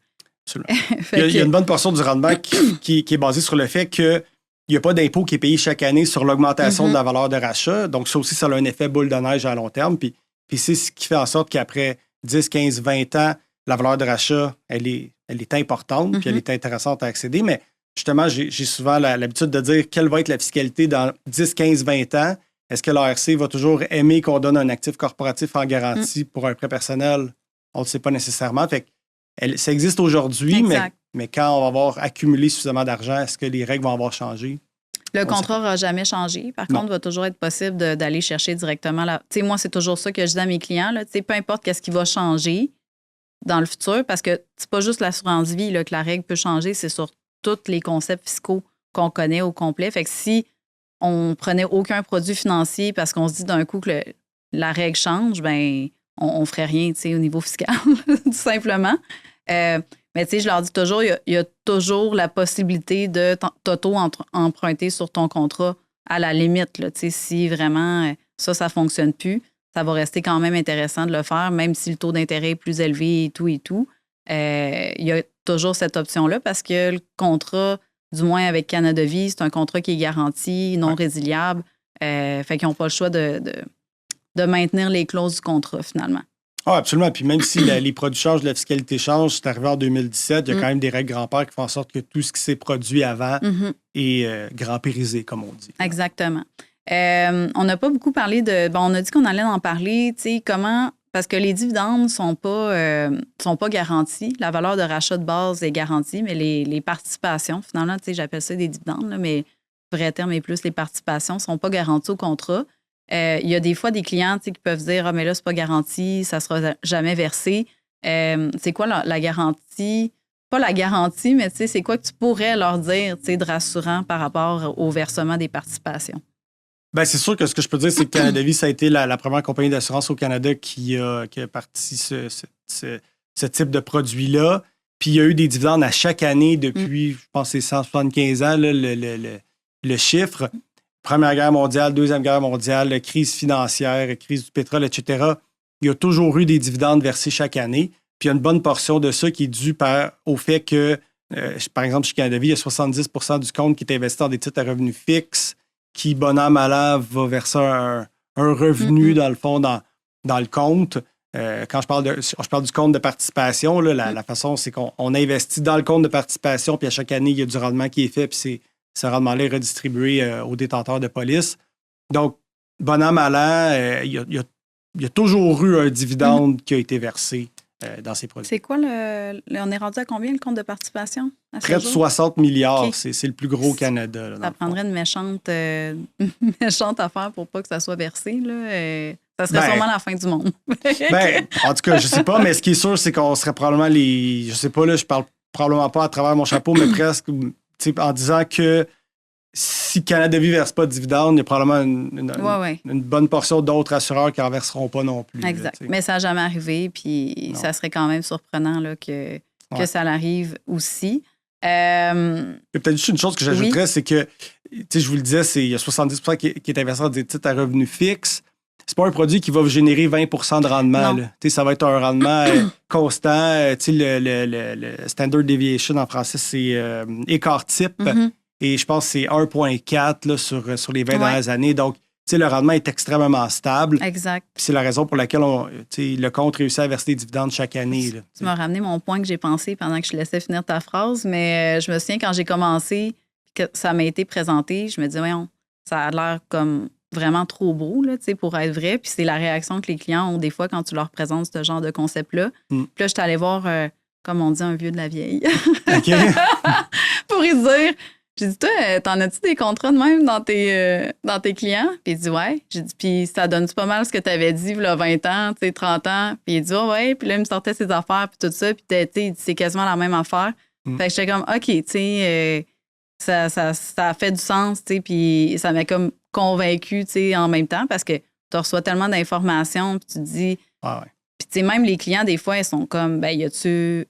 Absolument. Il y a une bonne portion du rendement qui est basée sur le fait qu'il n'y a pas d'impôt qui est payé chaque année sur l'augmentation de la valeur de rachat. Donc, ça aussi, ça a un effet boule de neige à long terme. Puis c'est ce qui fait en sorte qu'après 10, 15, 20 ans, la valeur de rachat, elle est importante, puis elle est intéressante à accéder. Mais justement, j'ai souvent l'habitude de dire quelle va être la fiscalité dans 10, 15, 20 ans. Est-ce que l'ARC va toujours aimer qu'on donne un actif corporatif en garantie pour un prêt personnel? On ne le sait pas nécessairement. Fait que ça existe aujourd'hui, mais quand on va avoir accumulé suffisamment d'argent, est-ce que les règles vont avoir changé? Le contrat n'aura jamais changé. Par contre, il va toujours être possible d'aller chercher directement. Tu sais, moi, c'est toujours ça que je dis à mes clients. Là, peu importe qu'est-ce qui va changer dans le futur, parce que c'est pas juste l'assurance vie là, que la règle peut changer, c'est sur tous les concepts fiscaux qu'on connaît au complet. Fait que si on prenait aucun produit financier parce qu'on se dit d'un coup que la règle change, ben on ferait rien au niveau fiscal, tout simplement. Mais tu sais, je leur dis toujours, il y a toujours la possibilité de t'auto-emprunter sur ton contrat à la limite. Là, si vraiment ça ne fonctionne plus, ça va rester quand même intéressant de le faire, même si le taux d'intérêt est plus élevé et tout et tout. Il y a toujours cette option-là parce que le contrat, du moins avec Canada Vie, c'est un contrat qui est garanti, non résiliable. Fait qu'ils n'ont pas le choix de maintenir les clauses du contrat, finalement. Ah, absolument. Puis même si les produits changent, la fiscalité change, c'est arrivé en 2017, il y a quand même des règles grand-père qui font en sorte que tout ce qui s'est produit avant est grand-périsé, comme on dit. Exactement. On n'a pas beaucoup parlé de... Bon, on a dit qu'on allait en parler, tu sais, comment... Parce que les dividendes ne sont pas garantis. La valeur de rachat de base est garantie, mais les participations, finalement, tu sais, j'appelle ça des dividendes, là, mais le vrai terme est plus les participations ne sont pas garanties au contrat. Il y a des fois des clients qui peuvent dire « Ah, mais là, c'est pas garanti, ça ne sera jamais versé. » C'est quoi la garantie? Pas la garantie, mais tu sais, c'est quoi que tu pourrais leur dire de rassurant par rapport au versement des participations? Bien, c'est sûr que ce que je peux dire, c'est que Canada Vie, ça a été la première compagnie d'assurance au Canada qui a parti ce type de produit-là. Puis il y a eu des dividendes à chaque année depuis, je pense, c'est 175 ans, là, le chiffre. Première guerre mondiale, Deuxième guerre mondiale, crise financière, crise du pétrole, etc. Il y a toujours eu des dividendes versés chaque année. Puis il y a une bonne portion de ça qui est due au fait que, par exemple, chez Canada Vie, il y a 70 du compte qui est investi dans des titres à revenus fixes qui, bon an, mal an, va verser un revenu, dans le fond, dans le compte. Quand je parle du compte de participation, là, la façon, c'est qu'on investit dans le compte de participation, puis à chaque année, il y a du rendement qui est fait, puis ce rendement-là est redistribué aux détenteurs de police. Donc, bon an, mal an, il y a toujours eu un dividende qui a été versé dans ces produits. C'est quoi on est rendu à combien le compte de participation? Près de 60 milliards. Okay. C'est le plus gros au Canada. Là, ça prendrait une méchante affaire pour pas que ça soit versé. Là, ça serait sûrement la fin du monde. En tout cas, je sais pas, mais ce qui est sûr, c'est qu'on serait probablement je sais pas, là, je parle probablement pas à travers mon chapeau, mais presque en disant que si Canada Vie ne verse pas de dividendes, il y a probablement une bonne portion d'autres assureurs qui n'en verseront pas non plus. Exact. Là, mais ça n'a jamais arrivé, puis ça serait quand même surprenant là, que ça l'arrive aussi. Il y a peut-être juste une chose que j'ajouterais, c'est que, je vous le disais, il y a 70% qui est investi dans des titres à revenus fixes. C'est pas un produit qui va vous générer 20% de rendement. Là. Ça va être un rendement constant. Le standard deviation en français, c'est écart type. Mm-hmm. Et je pense que c'est 1,4 là, sur les 20 dernières années. Donc, le rendement est extrêmement stable. Exact. Puis c'est la raison pour laquelle le compte réussit à verser des dividendes chaque année. Là, tu m'as ramené mon point que j'ai pensé pendant que je laissais finir ta phrase, mais je me souviens quand j'ai commencé, que ça m'a été présenté, je me disais, voyons, ça a l'air comme vraiment trop beau là, pour être vrai. Puis c'est la réaction que les clients ont des fois quand tu leur présentes ce genre de concept-là. Puis là, je suis allée voir, comme on dit, un vieux de la vieille. OK. Pour y dire, j'ai dit, toi, t'en as-tu des contrats de même dans tes clients? Puis il dit, ouais. J'ai dit, puis ça donne-tu pas mal ce que t'avais dit, là, 20 ans, 30 ans? Puis il dit, oh, ouais. Puis là, il me sortait ses affaires, puis tout ça. Puis c'est quasiment la même affaire. Fait que j'étais comme, OK, tu sais, ça a fait du sens, tu sais, puis ça m'a comme convaincu, tu sais, en même temps, parce que tu reçois tellement d'informations, puis tu te dis... Puis, tu sais, même les clients, des fois, ils sont comme, ben, y a-tu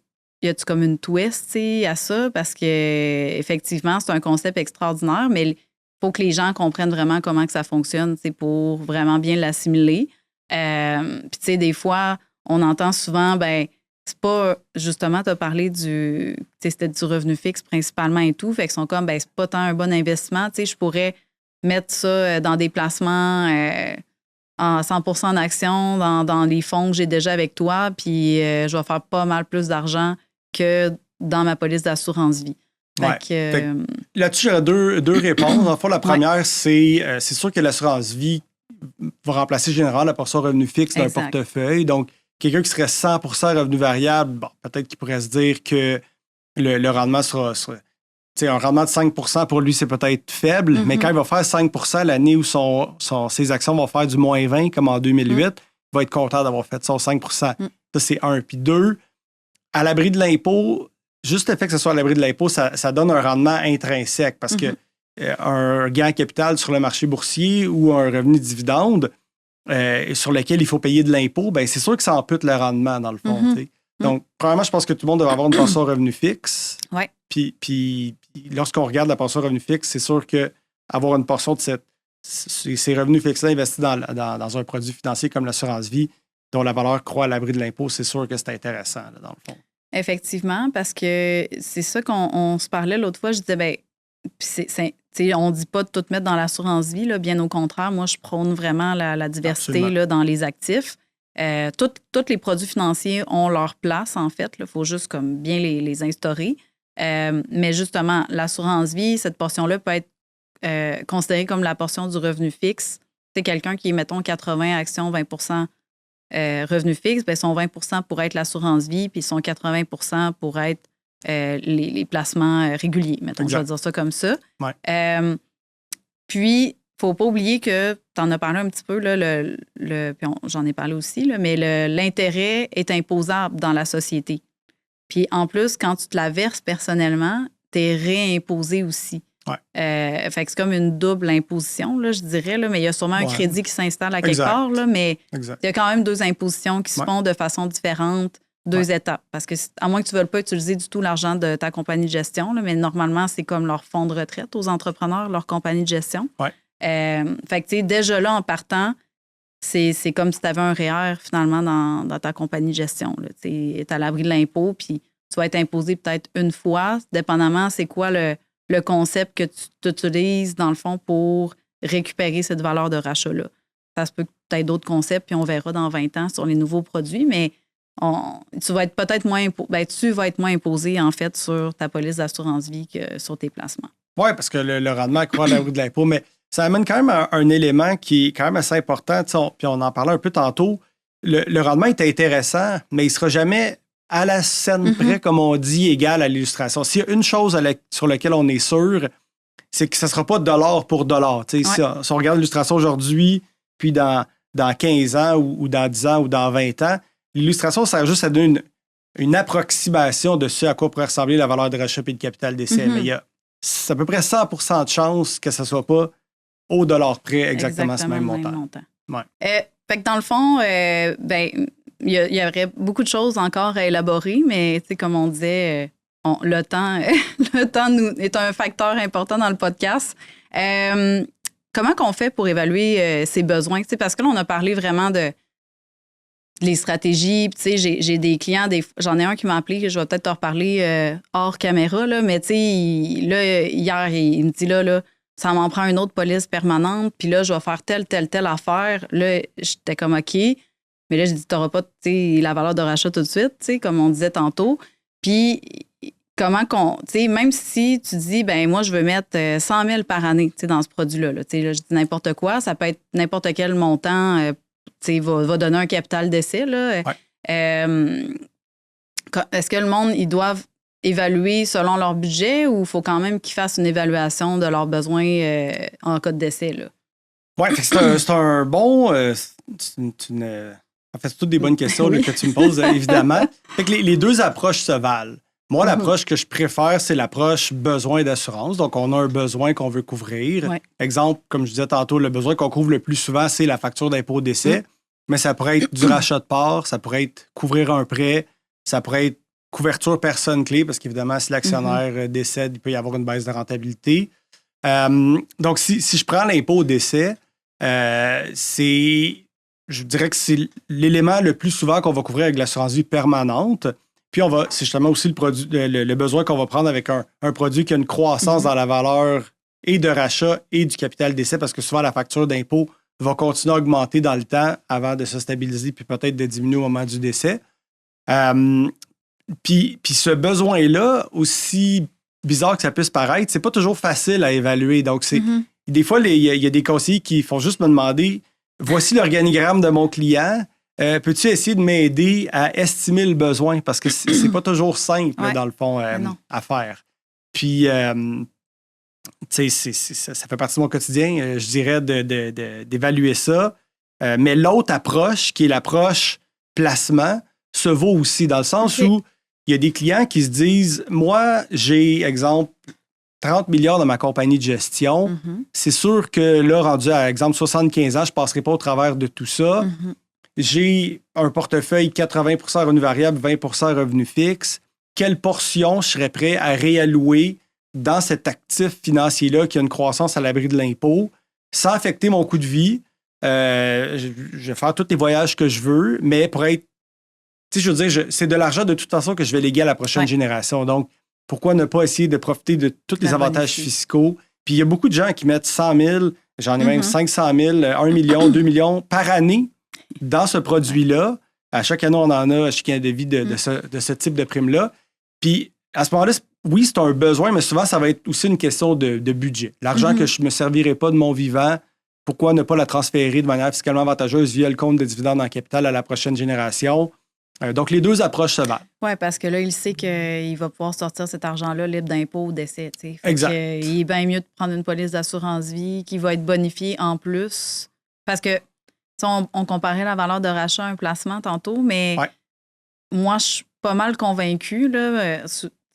comme une twist, tu sais, à ça? Parce que effectivement, c'est un concept extraordinaire, mais il faut que les gens comprennent vraiment comment que ça fonctionne, tu sais, pour vraiment bien l'assimiler. Puis, tu sais, des fois, on entend souvent, ben c'est pas, justement, tu as parlé c'était du revenu fixe principalement et tout, fait qu'ils sont comme, ben c'est pas tant un bon investissement, tu sais, je pourrais mettre ça dans des placements en 100% en actions, dans les fonds que j'ai déjà avec toi, puis je vais faire pas mal plus d'argent que dans ma police d'assurance vie. Là-dessus, j'aurais deux réponses. En fait, la première, c'est sûr que l'assurance vie va remplacer généralement la portion revenu fixe d'un portefeuille. Donc, quelqu'un qui serait 100% revenu variable, bon, peut-être qu'il pourrait se dire que le rendement sera un rendement de 5% pour lui, c'est peut-être faible, mais quand il va faire 5% l'année où ses actions vont faire du moins 20, comme en 2008, il va être content d'avoir fait son 5%. Ça, c'est un. Puis deux, à l'abri de l'impôt, juste le fait que ce soit à l'abri de l'impôt, ça donne un rendement intrinsèque parce que un gain en capital sur le marché boursier ou un revenu dividende sur lequel il faut payer de l'impôt, ben c'est sûr que ça ampute le rendement, dans le fond. Donc, premièrement, je pense que tout le monde devrait avoir une pension revenu fixe. Ouais. Puis lorsqu'on regarde la pension revenu fixe, c'est sûr qu'avoir une portion de ces revenus fixes-là investis dans un produit financier comme l'assurance vie, dont la valeur croît à l'abri de l'impôt, c'est sûr que c'est intéressant, là, dans le fond. Effectivement, parce que c'est ça qu'on se parlait l'autre fois. Je disais, bien, on ne dit pas de tout mettre dans l'assurance vie, là, bien au contraire. Moi, je prône vraiment la diversité là, dans les actifs. Tous les produits financiers ont leur place, en fait. Il faut juste comme bien les instaurer. Mais justement, l'assurance vie, cette portion-là peut être considérée comme la portion du revenu fixe. C'est quelqu'un qui est, mettons, 80 actions, 20 revenu fixe, bien, son 20 pourrait être l'assurance vie, puis son 80 pour être les placements réguliers, mettons, je vais dire ça comme ça. Ouais. Puis, il ne faut pas oublier que, tu en as parlé un petit peu, là, puis j'en ai parlé aussi, là, mais l'intérêt est imposable dans la société. Puis, en plus, quand tu te la verses personnellement, tu es réimposé aussi. Ouais. Fait que c'est comme une double imposition, là, je dirais, là, mais il y a sûrement un crédit qui s'installe à quelque part, là, mais il y a quand même deux impositions qui se font de façon différente, deux étapes. Parce que, à moins que tu ne veuilles pas utiliser du tout l'argent de ta compagnie de gestion, là, mais normalement, c'est comme leur fonds de retraite aux entrepreneurs, leur compagnie de gestion. Ouais. Fait que, tu sais, déjà là, en partant, c'est comme si tu avais un REER, finalement, dans ta compagnie de gestion. Tu es à l'abri de l'impôt, puis tu vas être imposé peut-être une fois, dépendamment c'est quoi le concept que tu utilises, dans le fond, pour récupérer cette valeur de rachat-là. Ça se peut que tu aies d'autres concepts, puis on verra dans 20 ans sur les nouveaux produits, mais tu vas être peut-être moins imposé, en fait, sur ta police d'assurance vie que sur tes placements. Oui, parce que le rendement croît à l'abri de l'impôt, mais ça amène quand même un élément qui est quand même assez important. Puis on en parlait un peu tantôt. Le rendement est intéressant, mais il ne sera jamais à la scène près, comme on dit, égal à l'illustration. S'il y a une chose sur laquelle on est sûr, c'est que ça ne sera pas dollar pour dollar. Si on regarde l'illustration aujourd'hui, puis dans 15 ans ou dans 10 ans ou dans 20 ans, l'illustration sert juste à donner une approximation de ce à quoi pourrait ressembler la valeur de rachat et de capital d'essai. Mais il y a c'est à peu près 100% de chance que ce ne soit pas au dollar près exactement ce même montant. Ouais. Fait que dans le fond, il y aurait beaucoup de choses encore à élaborer, mais comme on disait, le temps est un facteur important dans le podcast. Comment qu'on fait pour évaluer ses besoins? Parce que là, on a parlé vraiment de les stratégies. J'ai des clients, j'en ai un qui m'a appelé, je vais peut-être te reparler hors caméra, là, mais hier, il me dit là, ça m'en prend une autre police permanente, puis là, je vais faire telle affaire. Là, j'étais comme OK. Mais là, j'ai dit, tu n'auras pas la valeur de rachat tout de suite, comme on disait tantôt. Puis, comment qu'on. Même si tu dis, ben moi, je veux mettre 100 000 par année dans ce produit-là. Là, je dis n'importe quoi, ça peut être n'importe quel montant, va donner un capital d'essai. Là. Ouais. Est-ce que le monde, ils doivent évaluer selon leur budget ou il faut quand même qu'ils fassent une évaluation de leurs besoins en cas de décès? Oui, c'est un bon. En fait, c'est toutes des bonnes questions là, que tu me poses, évidemment. Fait que les deux approches se valent. Moi, l'approche que je préfère, c'est l'approche besoin d'assurance. Donc, on a un besoin qu'on veut couvrir. Ouais. Exemple, comme je disais tantôt, le besoin qu'on couvre le plus souvent, c'est la facture d'impôt décès. Mais ça pourrait être du rachat de part, ça pourrait être couvrir un prêt, ça pourrait être couverture personne clé, parce qu'évidemment, si l'actionnaire décède, il peut y avoir une baisse de rentabilité. Donc, si je prends l'impôt décès, je dirais que c'est l'élément le plus souvent qu'on va couvrir avec l'assurance vie permanente. Puis, c'est justement aussi le besoin qu'on va prendre avec un produit qui a une croissance dans la valeur et de rachat et du capital d'essai, parce que souvent, la facture d'impôt va continuer à augmenter dans le temps avant de se stabiliser puis peut-être de diminuer au moment du décès. Puis ce besoin-là, aussi bizarre que ça puisse paraître, c'est pas toujours facile à évaluer. Donc, des fois, il y a des conseillers qui font juste me demander « Voici l'organigramme de mon client. Peux-tu essayer de m'aider à estimer le besoin? » Parce que c'est pas toujours simple, dans le fond, à faire. Puis, ça fait partie de mon quotidien, je dirais, d'évaluer ça. Mais l'autre approche, qui est l'approche placement, se vaut aussi, dans le sens où il y a des clients qui se disent « Moi, j'ai, exemple, 30 milliards dans ma compagnie de gestion. C'est sûr que là, rendu à, exemple, 75 ans, je ne passerai pas au travers de tout ça. J'ai un portefeuille 80% revenu variable, 20% revenu fixe. Quelle portion je serais prêt à réallouer dans cet actif financier-là qui a une croissance à l'abri de l'impôt sans affecter mon coût de vie? Je vais faire tous les voyages que je veux, mais pour être... Je veux dire, c'est de l'argent de toute façon que je vais léguer à la prochaine génération. Donc, pourquoi ne pas essayer de profiter de tous les avantages fiscaux? Puis il y a beaucoup de gens qui mettent 100 000, j'en ai même 500 000, 1 million, 2 millions par année dans ce produit-là. À chaque année, on en a chez Canada Vie de ce type de prime-là. Puis à ce moment-là, oui, c'est un besoin, mais souvent, ça va être aussi une question de budget. L'argent que je ne me servirai pas de mon vivant, pourquoi ne pas la transférer de manière fiscalement avantageuse via le compte de dividendes en capital à la prochaine génération? Donc, les deux approches se valent. Oui, parce que là, il sait qu'il va pouvoir sortir cet argent-là libre d'impôt au décès. Exact. Il est bien mieux de prendre une police d'assurance vie qui va être bonifiée en plus. Parce que, on comparait la valeur de rachat à un placement tantôt, mais moi, je suis pas mal convaincue.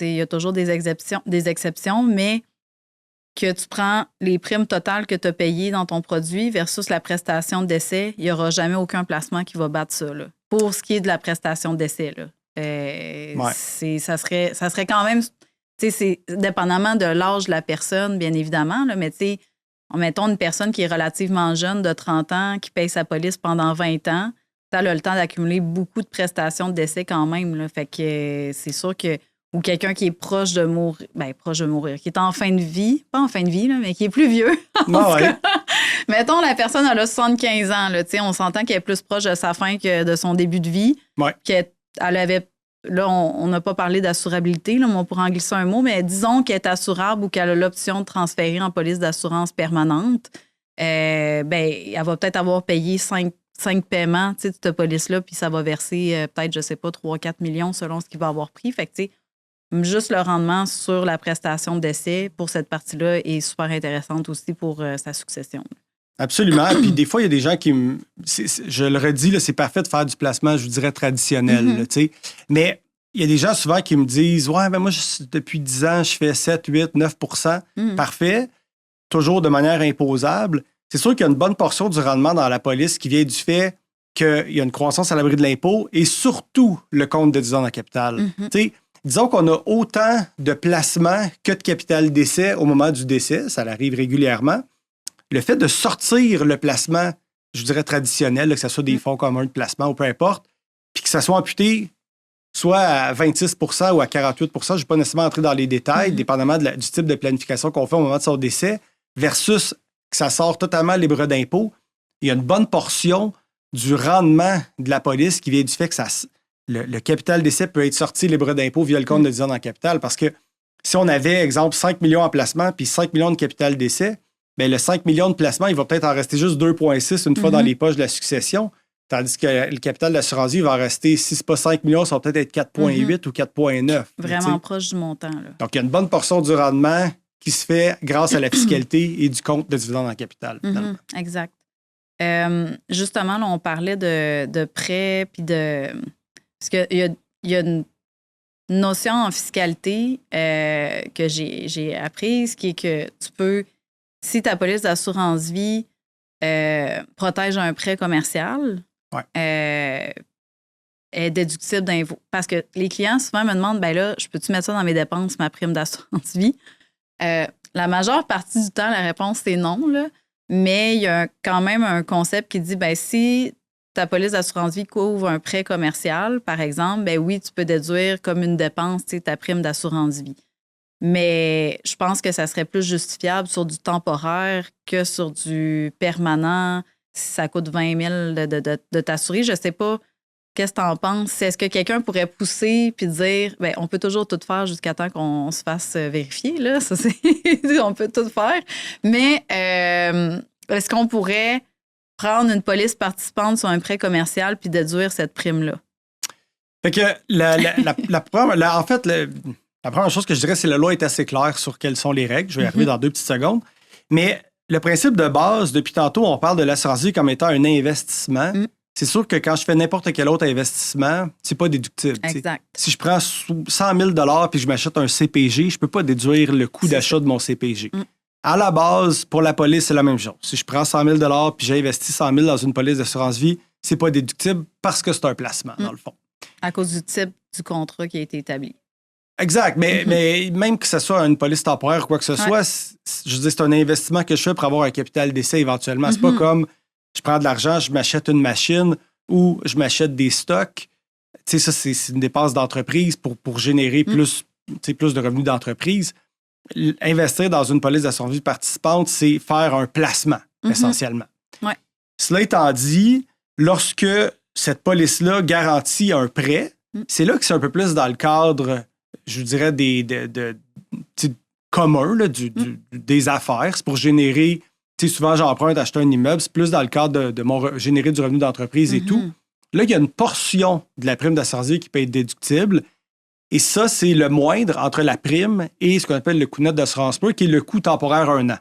Il y a toujours des exceptions, mais que tu prends les primes totales que tu as payées dans ton produit versus la prestation de décès, il n'y aura jamais aucun placement qui va battre ça. Là. Pour ce qui est de la prestation d'essai, ça serait quand même, c'est dépendamment de l'âge de la personne, bien évidemment, là, mais mettons une personne qui est relativement jeune, de 30 ans, qui paye sa police pendant 20 ans, ça a le temps d'accumuler beaucoup de prestations de décès quand même. Là, fait que c'est sûr que, ou quelqu'un qui est proche de mourir, qui est en fin de vie, pas en fin de vie, là, mais qui est plus vieux. Mettons, la personne, elle a 75 ans. Là, on s'entend qu'elle est plus proche de sa fin que de son début de vie. Elle avait, là, on n'a pas parlé d'assurabilité, là, mais on pourrait en glisser un mot, mais disons qu'elle est assurable ou qu'elle a l'option de transférer en police d'assurance permanente. Elle va peut-être avoir payé 5 paiements de cette police-là, puis ça va verser peut-être, je sais pas, 3-4 millions selon ce qu'il va avoir pris. Fait que, juste le rendement sur la prestation de décès pour cette partie-là est super intéressante aussi pour sa succession. Absolument. Puis des fois, il y a des gens qui... je le redis, là, c'est parfait de faire du placement, je vous dirais, traditionnel. Là, mais il y a des gens souvent qui me disent « Ouais, ben moi, depuis 10 ans, je fais 7, 8, 9 Parfait. Toujours de manière imposable. C'est sûr qu'il y a une bonne portion du rendement dans la police qui vient du fait qu'il y a une croissance à l'abri de l'impôt et surtout le compte de 10 ans en capital. Disons qu'on a autant de placements que de capital décès au moment du décès. Ça arrive régulièrement. Le fait de sortir le placement, je dirais traditionnel, là, que ce soit des fonds communs de placement ou peu importe, puis que ça soit amputé soit à 26 ou à 48 je ne vais pas nécessairement entrer dans les détails, dépendamment du type de planification qu'on fait au moment de son décès, versus que ça sort totalement libre d'impôt. Il y a une bonne portion du rendement de la police qui vient du fait que le capital décès peut être sorti libre d'impôt via le compte de 10 ans dans le capital. Parce que si on avait, exemple, 5 millions en placement puis 5 millions de capital décès, bien, le 5 millions de placement, il va peut-être en rester juste 2,6 une fois dans les poches de la succession. Tandis que le capital d'assurance vie va rester, si ce n'est pas 5 millions, ça va peut-être être 4,8 ou 4,9. Vraiment proche du montant. Là. Donc, il y a une bonne portion du rendement qui se fait grâce à la fiscalité et du compte de dividendes en capital. Exact. Justement, là, on parlait de prêts, puis de... Parce qu'il y a une notion en fiscalité que j'ai apprise, qui est que tu peux, si ta police d'assurance vie protège un prêt commercial, est déductible d'impôt. Parce que les clients, souvent, me demandent, ben là, je peux-tu mettre ça dans mes dépenses, ma prime d'assurance vie? La majeure partie du temps, la réponse, c'est non, là. Mais il y a quand même un concept qui dit, ben si ta police d'assurance vie couvre un prêt commercial, par exemple, ben oui, tu peux déduire comme une dépense, tu sais, ta prime d'assurance vie. Mais je pense que ça serait plus justifiable sur du temporaire que sur du permanent. Si ça coûte 20 000 de t'assurer, je ne sais pas qu'est-ce que tu en penses. Est-ce que quelqu'un pourrait pousser puis dire, bien, on peut toujours tout faire jusqu'à temps qu'on se fasse vérifier, là. Ça, c'est on peut tout faire. Mais est-ce qu'on pourrait prendre une police participante sur un prêt commercial puis déduire cette prime-là? Fait que la première chose que je dirais, c'est que la loi est assez claire sur quelles sont les règles. Je vais y arriver dans 2 petites secondes. Mais le principe de base, depuis tantôt, on parle de l'assurance vie comme étant un investissement. C'est sûr que quand je fais n'importe quel autre investissement, c'est pas déductible. Exact. Si je prends 100 000 $ puis je m'achète un CPG, je peux pas déduire le coût d'achat de mon CPG. À la base, pour la police, c'est la même chose. Si je prends 100 000 $ puis j'investis 100 000 dans une police d'assurance vie, c'est pas déductible parce que c'est un placement, dans le fond. À cause du type du contrat qui a été établi. Exact, mais même que ce soit une police temporaire ou quoi que ce soit, je dis c'est un investissement que je fais pour avoir un capital d'essai éventuellement. C'est pas comme je prends de l'argent, je m'achète une machine ou je m'achète des stocks. Tu sais, ça, c'est une dépense d'entreprise pour générer plus de revenus d'entreprise. Investir dans une police d'assurance vie participante, c'est faire un placement, essentiellement. Ouais. Cela étant dit, lorsque cette police-là garantit un prêt, c'est là que c'est un peu plus dans le cadre, je dirais, commun là, des affaires. C'est pour générer, tu sais, souvent j'emprunte acheter un immeuble, c'est plus dans le cadre de générer du revenu d'entreprise et tout. Là, il y a une portion de la prime d'assurance vie qui peut être déductible. Et ça, c'est le moindre entre la prime et ce qu'on appelle le coût net d'assurance pure, qui est le coût temporaire 1 an.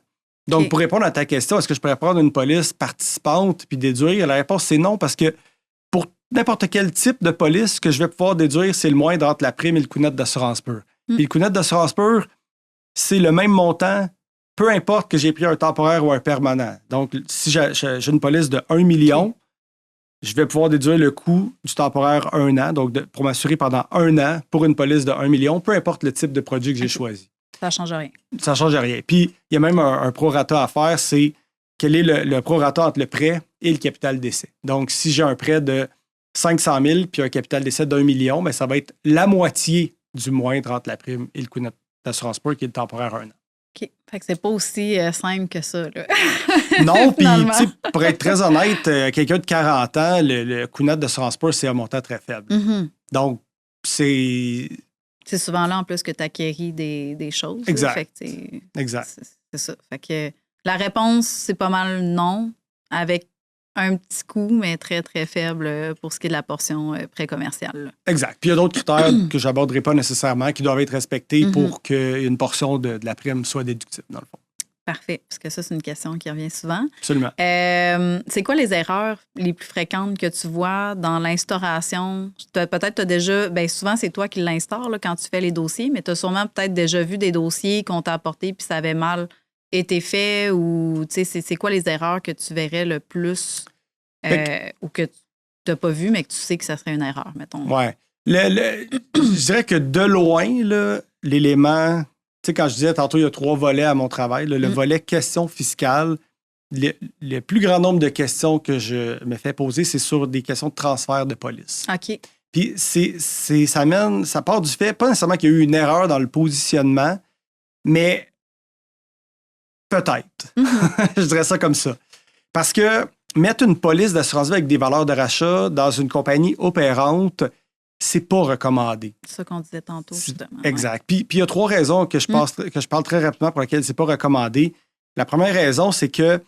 Donc, pour répondre à ta question, est-ce que je pourrais prendre une police participante puis déduire? La réponse, c'est non, parce que pour n'importe quel type de police que je vais pouvoir déduire, c'est le moindre entre la prime et le coût net d'assurance pure. Puis le coût net d'assurance pure, c'est le même montant, peu importe que j'ai pris un temporaire ou un permanent. Donc, si j'ai une police de 1 million, je vais pouvoir déduire le coût du temporaire 1 an, donc pour m'assurer pendant 1 an pour une police de 1 million, peu importe le type de produit que j'ai choisi. Ça ne change rien. Ça ne change rien. Puis, il y a même un prorata à faire, c'est quel est le prorata entre le prêt et le capital d'essai. Donc, si j'ai un prêt de 500 000 puis un capital d'essai d'1 million, bien, ça va être la moitié du moindre entre la prime et le coût d'assurance pure qui est le temporaire 1 an. OK. Fait que c'est pas aussi simple que ça, là. Non, puis pour être très honnête, quelqu'un de 40 ans, le coût net d'assurance pure, c'est un montant très faible. Donc, c'est souvent là, en plus, que tu acquéris des choses. Exact. Fait que exact. C'est ça. Fait que la réponse, c'est pas mal non, avec un petit coût, mais très, très faible pour ce qui est de la portion pré-commerciale. Exact. Puis il y a d'autres critères que je n'aborderai pas nécessairement qui doivent être respectés pour qu'une portion de la prime soit déductible, dans le fond. Parfait, parce que ça, c'est une question qui revient souvent. Absolument. C'est quoi les erreurs les plus fréquentes que tu vois dans l'instauration? Peut-être tu as déjà, bien souvent, c'est toi qui l'instaures là, quand tu fais les dossiers, mais tu as sûrement peut-être déjà vu des dossiers qu'on t'a apportés puis ça avait mal été fait ou, tu sais, c'est quoi les erreurs que tu verrais le plus ou que tu n'as pas vu, mais que tu sais que ça serait une erreur, mettons? Ouais. Je dirais que de loin, là, l'élément... Tu sais, quand je disais tantôt, il y a 3 volets à mon travail. Là, le volet questions fiscales, le plus grand nombre de questions que je me fais poser, c'est sur des questions de transfert de police. OK. Puis ça part du fait, pas nécessairement qu'il y a eu une erreur dans le positionnement, mais peut-être. Je dirais ça comme ça. Parce que mettre une police d'assurance vie avec des valeurs de rachat dans une compagnie opérante, c'est pas recommandé. C'est ça qu'on disait tantôt, justement. Exact. Puis il y a 3 raisons que je parle très rapidement pour lesquelles c'est pas recommandé. La première raison, c'est que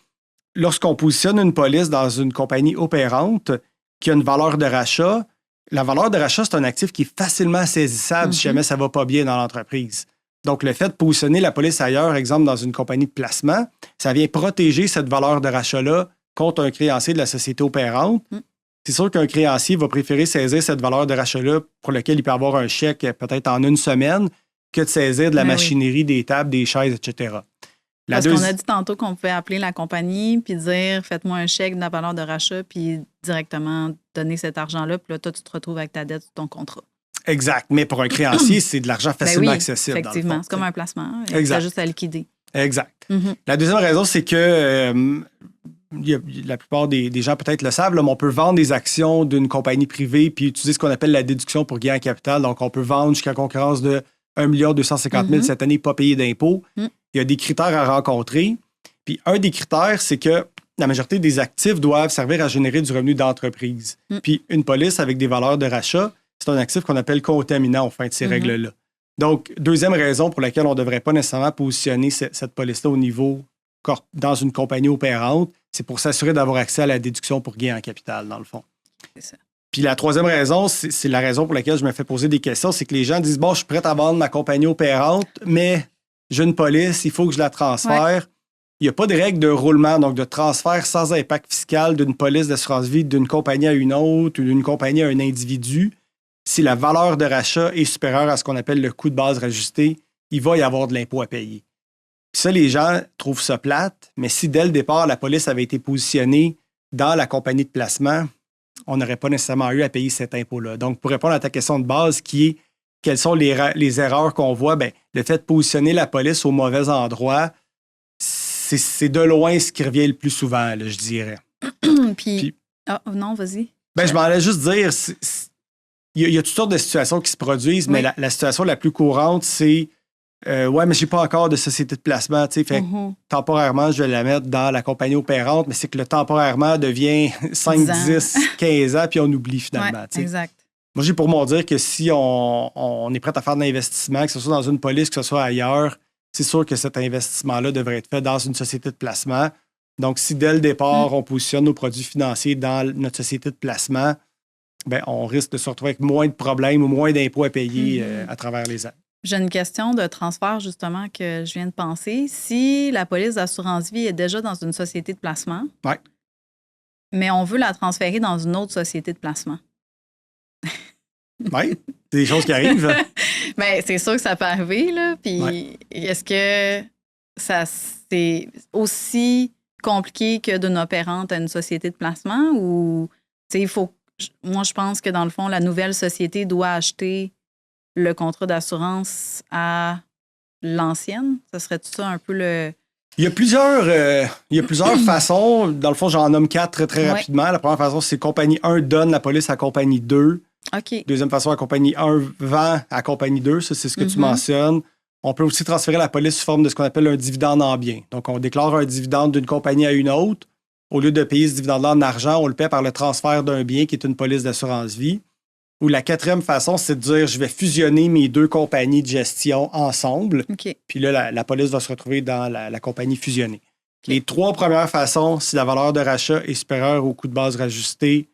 lorsqu'on positionne une police dans une compagnie opérante qui a une valeur de rachat, la valeur de rachat, c'est un actif qui est facilement saisissable si jamais ça va pas bien dans l'entreprise. Donc, le fait de positionner la police ailleurs, exemple dans une compagnie de placement, ça vient protéger cette valeur de rachat-là contre un créancier de la société opérante. C'est sûr qu'un créancier va préférer saisir cette valeur de rachat-là pour lequel il peut avoir un chèque peut-être en une semaine que de saisir de la machinerie, des tables, des chaises, etc. Parce qu'on a dit tantôt qu'on pouvait appeler la compagnie puis dire « Faites-moi un chèque de la valeur de rachat » puis directement donner cet argent-là. Puis là, toi, tu te retrouves avec ta dette sur ton contrat. Exact. Mais pour un créancier, c'est de l'argent facilement accessible. Effectivement. C'est comme un placement. Il y a juste à liquider. Exact. La deuxième raison, c'est que... la plupart des gens peut-être le savent, là, mais on peut vendre des actions d'une compagnie privée puis utiliser ce qu'on appelle la déduction pour gain en capital. Donc, on peut vendre jusqu'à concurrence de 1 250 000 cette année, pas payer d'impôts. Il y a des critères à rencontrer. Puis, un des critères, c'est que la majorité des actifs doivent servir à générer du revenu d'entreprise. Puis, une police avec des valeurs de rachat, c'est un actif qu'on appelle contaminant au fin de ces règles-là. Donc, deuxième raison pour laquelle on ne devrait pas nécessairement positionner cette police-là au niveau dans une compagnie opérante, c'est pour s'assurer d'avoir accès à la déduction pour gain en capital, dans le fond. C'est ça. Puis la troisième raison, c'est la raison pour laquelle je me fais poser des questions, c'est que les gens disent, bon, je suis prêt à vendre ma compagnie opérante, mais j'ai une police, il faut que je la transfère. Il n'y a pas de règle de roulement, donc de transfert sans impact fiscal d'une police d'assurance vie d'une compagnie à une autre ou d'une compagnie à un individu. Si la valeur de rachat est supérieure à ce qu'on appelle le coût de base rajusté, il va y avoir de l'impôt à payer. Puis ça, les gens trouvent ça plate, mais si dès le départ, la police avait été positionnée dans la compagnie de placement, on n'aurait pas nécessairement eu à payer cet impôt-là. Donc, pour répondre à ta question de base, qui est quelles sont les erreurs qu'on voit, bien, le fait de positionner la police au mauvais endroit, c'est de loin ce qui revient le plus souvent, là, je dirais. Puis non, vas-y. Ben, je m'en allais juste dire, il y a toutes sortes de situations qui se produisent, mais la situation la plus courante, c'est ouais, mais j'ai pas encore de société de placement, tu sais, fait temporairement, je vais la mettre dans la compagnie opérante, mais c'est que le temporairement devient 5, 10, 15 ans, puis on oublie finalement. Ouais, exact. Moi, j'ai pour mon dire que si on est prêt à faire de l'investissement, que ce soit dans une police, que ce soit ailleurs, c'est sûr que cet investissement-là devrait être fait dans une société de placement. Donc, si dès le départ, on positionne nos produits financiers dans notre société de placement, ben, on risque de se retrouver avec moins de problèmes ou moins d'impôts à payer à travers les années. J'ai une question de transfert, justement, que je viens de penser. Si la police d'assurance vie est déjà dans une société de placement, mais on veut la transférer dans une autre société de placement. Oui, c'est des choses qui arrivent. Bien, c'est sûr que ça peut arriver, là. Puis est-ce que c'est aussi compliqué que d'une opérante à une société de placement ou, tu sais, il faut... Moi, je pense que, dans le fond, la nouvelle société doit acheter le contrat d'assurance à l'ancienne? Ça serait tout ça un peu le... Il y a plusieurs façons. Dans le fond, j'en nomme 4 très rapidement. La première façon, c'est compagnie 1 donne la police à compagnie 2. OK. Deuxième façon, la compagnie 1 vend à compagnie 2. Ça, c'est ce que tu mentionnes. On peut aussi transférer la police sous forme de ce qu'on appelle un dividende en bien. Donc, on déclare un dividende d'une compagnie à une autre. Au lieu de payer ce dividende-là en argent, on le paie par le transfert d'un bien qui est une police d'assurance vie. Ou la quatrième façon, c'est de dire je vais fusionner mes 2 compagnies de gestion ensemble. Okay. Puis là, la police va se retrouver dans la compagnie fusionnée. Okay. Les 3 premières façons, si la valeur de rachat est supérieure au coût de base rajusté,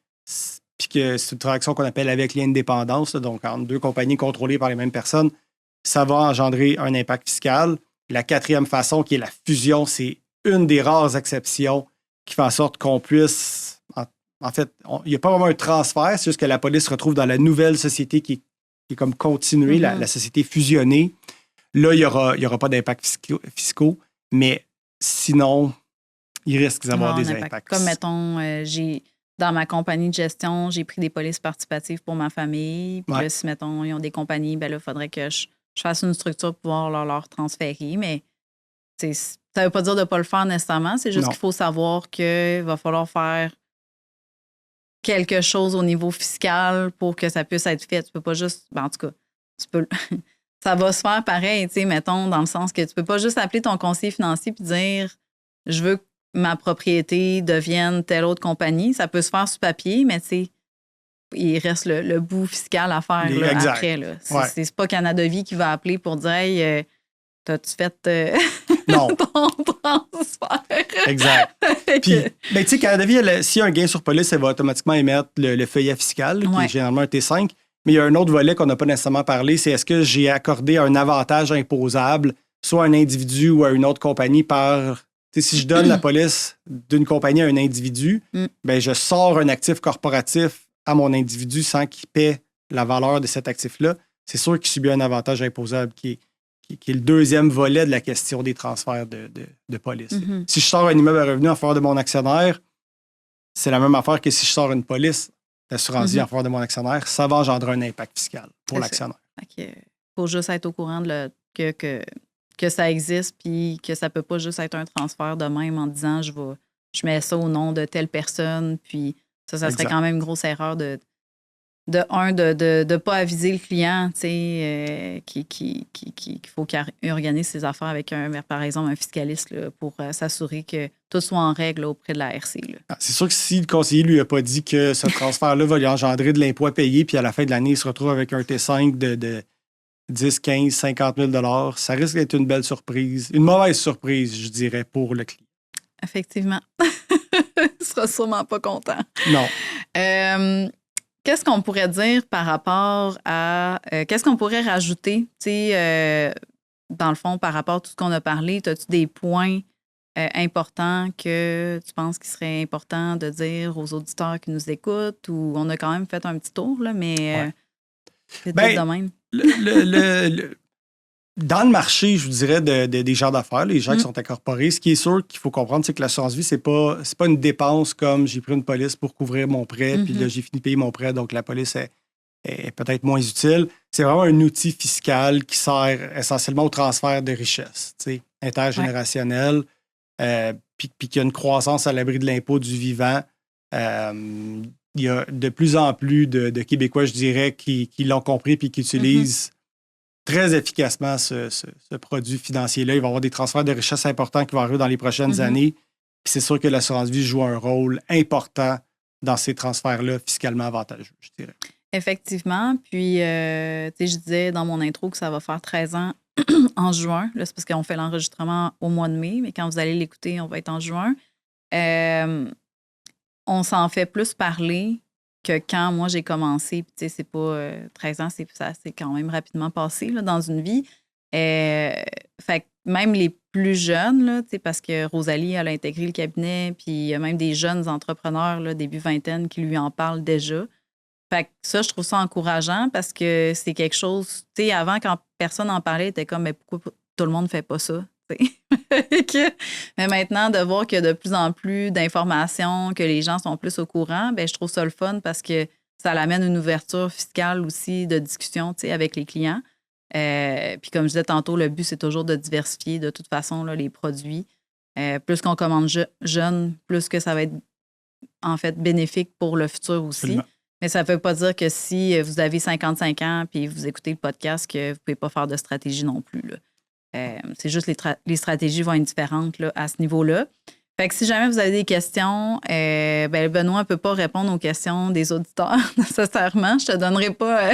puis que c'est une transaction qu'on appelle avec lien de dépendance, donc entre 2 compagnies contrôlées par les mêmes personnes, ça va engendrer un impact fiscal. La quatrième façon, qui est la fusion, c'est une des rares exceptions qui fait en sorte qu'on puisse... En fait, il n'y a pas vraiment un transfert, c'est juste que la police se retrouve dans la nouvelle société qui est comme continuée, la société fusionnée. Là, il y aura pas d'impact fiscaux, mais sinon, il risque d'avoir des impacts. Comme, mettons, dans ma compagnie de gestion, j'ai pris des polices participatives pour ma famille. Puis là, si, mettons, ils ont des compagnies, ben là, il faudrait que je fasse une structure pour pouvoir leur transférer. Mais ça ne veut pas dire de ne pas le faire nécessairement. C'est juste qu'il faut savoir qu'il va falloir faire quelque chose au niveau fiscal pour que ça puisse être fait. Tu peux pas juste... Ben, en tout cas, tu peux... ça va se faire pareil, tu sais, mettons, dans le sens que tu peux pas juste appeler ton conseiller financier et dire « Je veux que ma propriété devienne telle autre compagnie ». Ça peut se faire sur papier, mais tu sais, il reste le bout fiscal à faire là, après. Là. C'est pas Canada Vie qui va appeler pour dire « Hey, t'as-tu fait non. ton transfert? » Exact. Puis, ben, tu sais, Canada Vie, s'il y a un gain sur police, elle va automatiquement émettre le feuillet fiscal, qui est généralement un T5. Mais il y a un autre volet qu'on n'a pas nécessairement parlé, c'est est-ce que j'ai accordé un avantage imposable, soit à un individu ou à une autre compagnie par... Si je donne la police d'une compagnie à un individu, ben je sors un actif corporatif à mon individu sans qu'il paie la valeur de cet actif-là. C'est sûr qu'il subit un avantage imposable qui est le deuxième volet de la question des transferts de police. Si je sors un immeuble à revenu en faveur de mon actionnaire, c'est la même affaire que si je sors une police d'assurance vie en faveur de mon actionnaire, ça va engendrer un impact fiscal pour l'actionnaire. Il faut juste être au courant que ça existe puis que ça ne peut pas juste être un transfert de même en disant je mets ça au nom de telle personne. Puis ça serait quand même une grosse erreur de ne pas aviser le client qu'il faut qu'il organise ses affaires avec par exemple un fiscaliste là, pour s'assurer que tout soit en règle là, auprès de la RC. C'est sûr que si le conseiller ne lui a pas dit que ce transfert-là va lui engendrer de l'impôt à payer, puis à la fin de l'année, il se retrouve avec un T5 de 10, 15, 50 000 ça risque d'être une belle surprise. Une mauvaise surprise, je dirais, pour le client. Effectivement. Il ne sera sûrement pas content. Non. Qu'est-ce qu'on pourrait dire par rapport à... qu'est-ce qu'on pourrait rajouter, dans le fond, par rapport à tout ce qu'on a parlé? As-tu des points importants que tu penses qu'il serait important de dire aux auditeurs qui nous écoutent? Ou on a quand même fait un petit tour, là, mais c'est tout de même. Dans le marché, je vous dirais, des gens d'affaires, les gens qui sont incorporés, ce qui est sûr qu'il faut comprendre, c'est que l'assurance vie, c'est pas une dépense comme j'ai pris une police pour couvrir mon prêt, puis là, j'ai fini de payer mon prêt, donc la police est peut-être moins utile. C'est vraiment un outil fiscal qui sert essentiellement au transfert de richesse, intergénérationnel, puis qu'il y a une croissance à l'abri de l'impôt du vivant. Il y a de plus en plus de Québécois, je dirais, qui l'ont compris puis qui utilisent très efficacement ce produit financier-là. Il va y avoir des transferts de richesse importants qui vont arriver dans les prochaines années. Puis c'est sûr que l'assurance vie joue un rôle important dans ces transferts-là fiscalement avantageux, je dirais. Effectivement. Puis, je disais dans mon intro que ça va faire 13 ans en juin. Là, c'est parce qu'on fait l'enregistrement au mois de mai, mais quand vous allez l'écouter, on va être en juin. On s'en fait plus parler que quand moi j'ai commencé. Puis, c'est pas 13 ans, ça c'est quand même rapidement passé là, dans une vie. Fait que même les plus jeunes, là, parce que Rosalie, elle a intégré le cabinet, puis il y a même des jeunes entrepreneurs, là, début vingtaine, qui lui en parlent déjà. Fait que ça, je trouve ça encourageant parce que c'est quelque chose, avant, quand personne n'en parlait, c'était comme, mais pourquoi tout le monde ne fait pas ça? Mais maintenant, de voir qu'il y a de plus en plus d'informations, que les gens sont plus au courant, je trouve ça le fun parce que ça amène une ouverture fiscale aussi de discussion avec les clients. Puis comme je disais tantôt, le but, c'est toujours de diversifier de toute façon là, les produits. Plus qu'on commande jeune, plus que ça va être en fait bénéfique pour le futur aussi. Absolument. Mais ça ne veut pas dire que si vous avez 55 ans puis vous écoutez le podcast, que vous ne pouvez pas faire de stratégie non plus. Là. C'est juste les stratégies vont être différentes là, à ce niveau-là. Fait que si jamais vous avez des questions, Benoît ne peut pas répondre aux questions des auditeurs nécessairement. Je ne te donnerai pas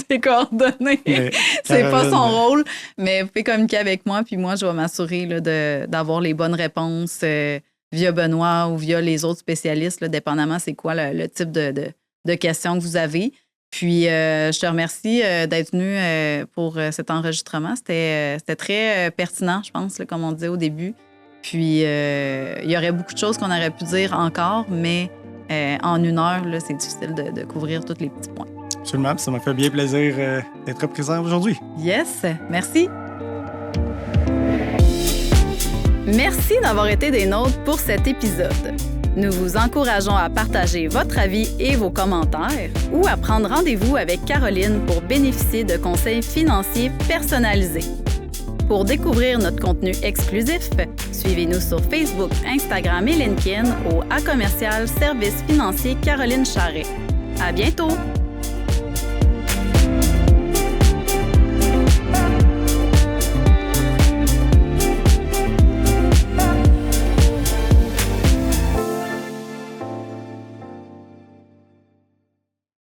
tes coordonnées. C'est pas son rôle. Mais vous pouvez communiquer avec moi, puis moi, je vais m'assurer là, d'avoir les bonnes réponses via Benoît ou via les autres spécialistes, là, dépendamment c'est quoi le type de questions que vous avez. Puis, je te remercie d'être venu pour cet enregistrement. C'était très pertinent, je pense, là, comme on disait au début. Puis, il y aurait beaucoup de choses qu'on aurait pu dire encore, mais en 1 heure, là, c'est difficile de couvrir tous les petits points. Absolument. Ça m'a fait bien plaisir d'être présent aujourd'hui. Yes, merci. Merci d'avoir été des nôtres pour cet épisode. Nous vous encourageons à partager votre avis et vos commentaires ou à prendre rendez-vous avec Caroline pour bénéficier de conseils financiers personnalisés. Pour découvrir notre contenu exclusif, suivez-nous sur Facebook, Instagram et LinkedIn au @Service financier Caroline Charret. À bientôt!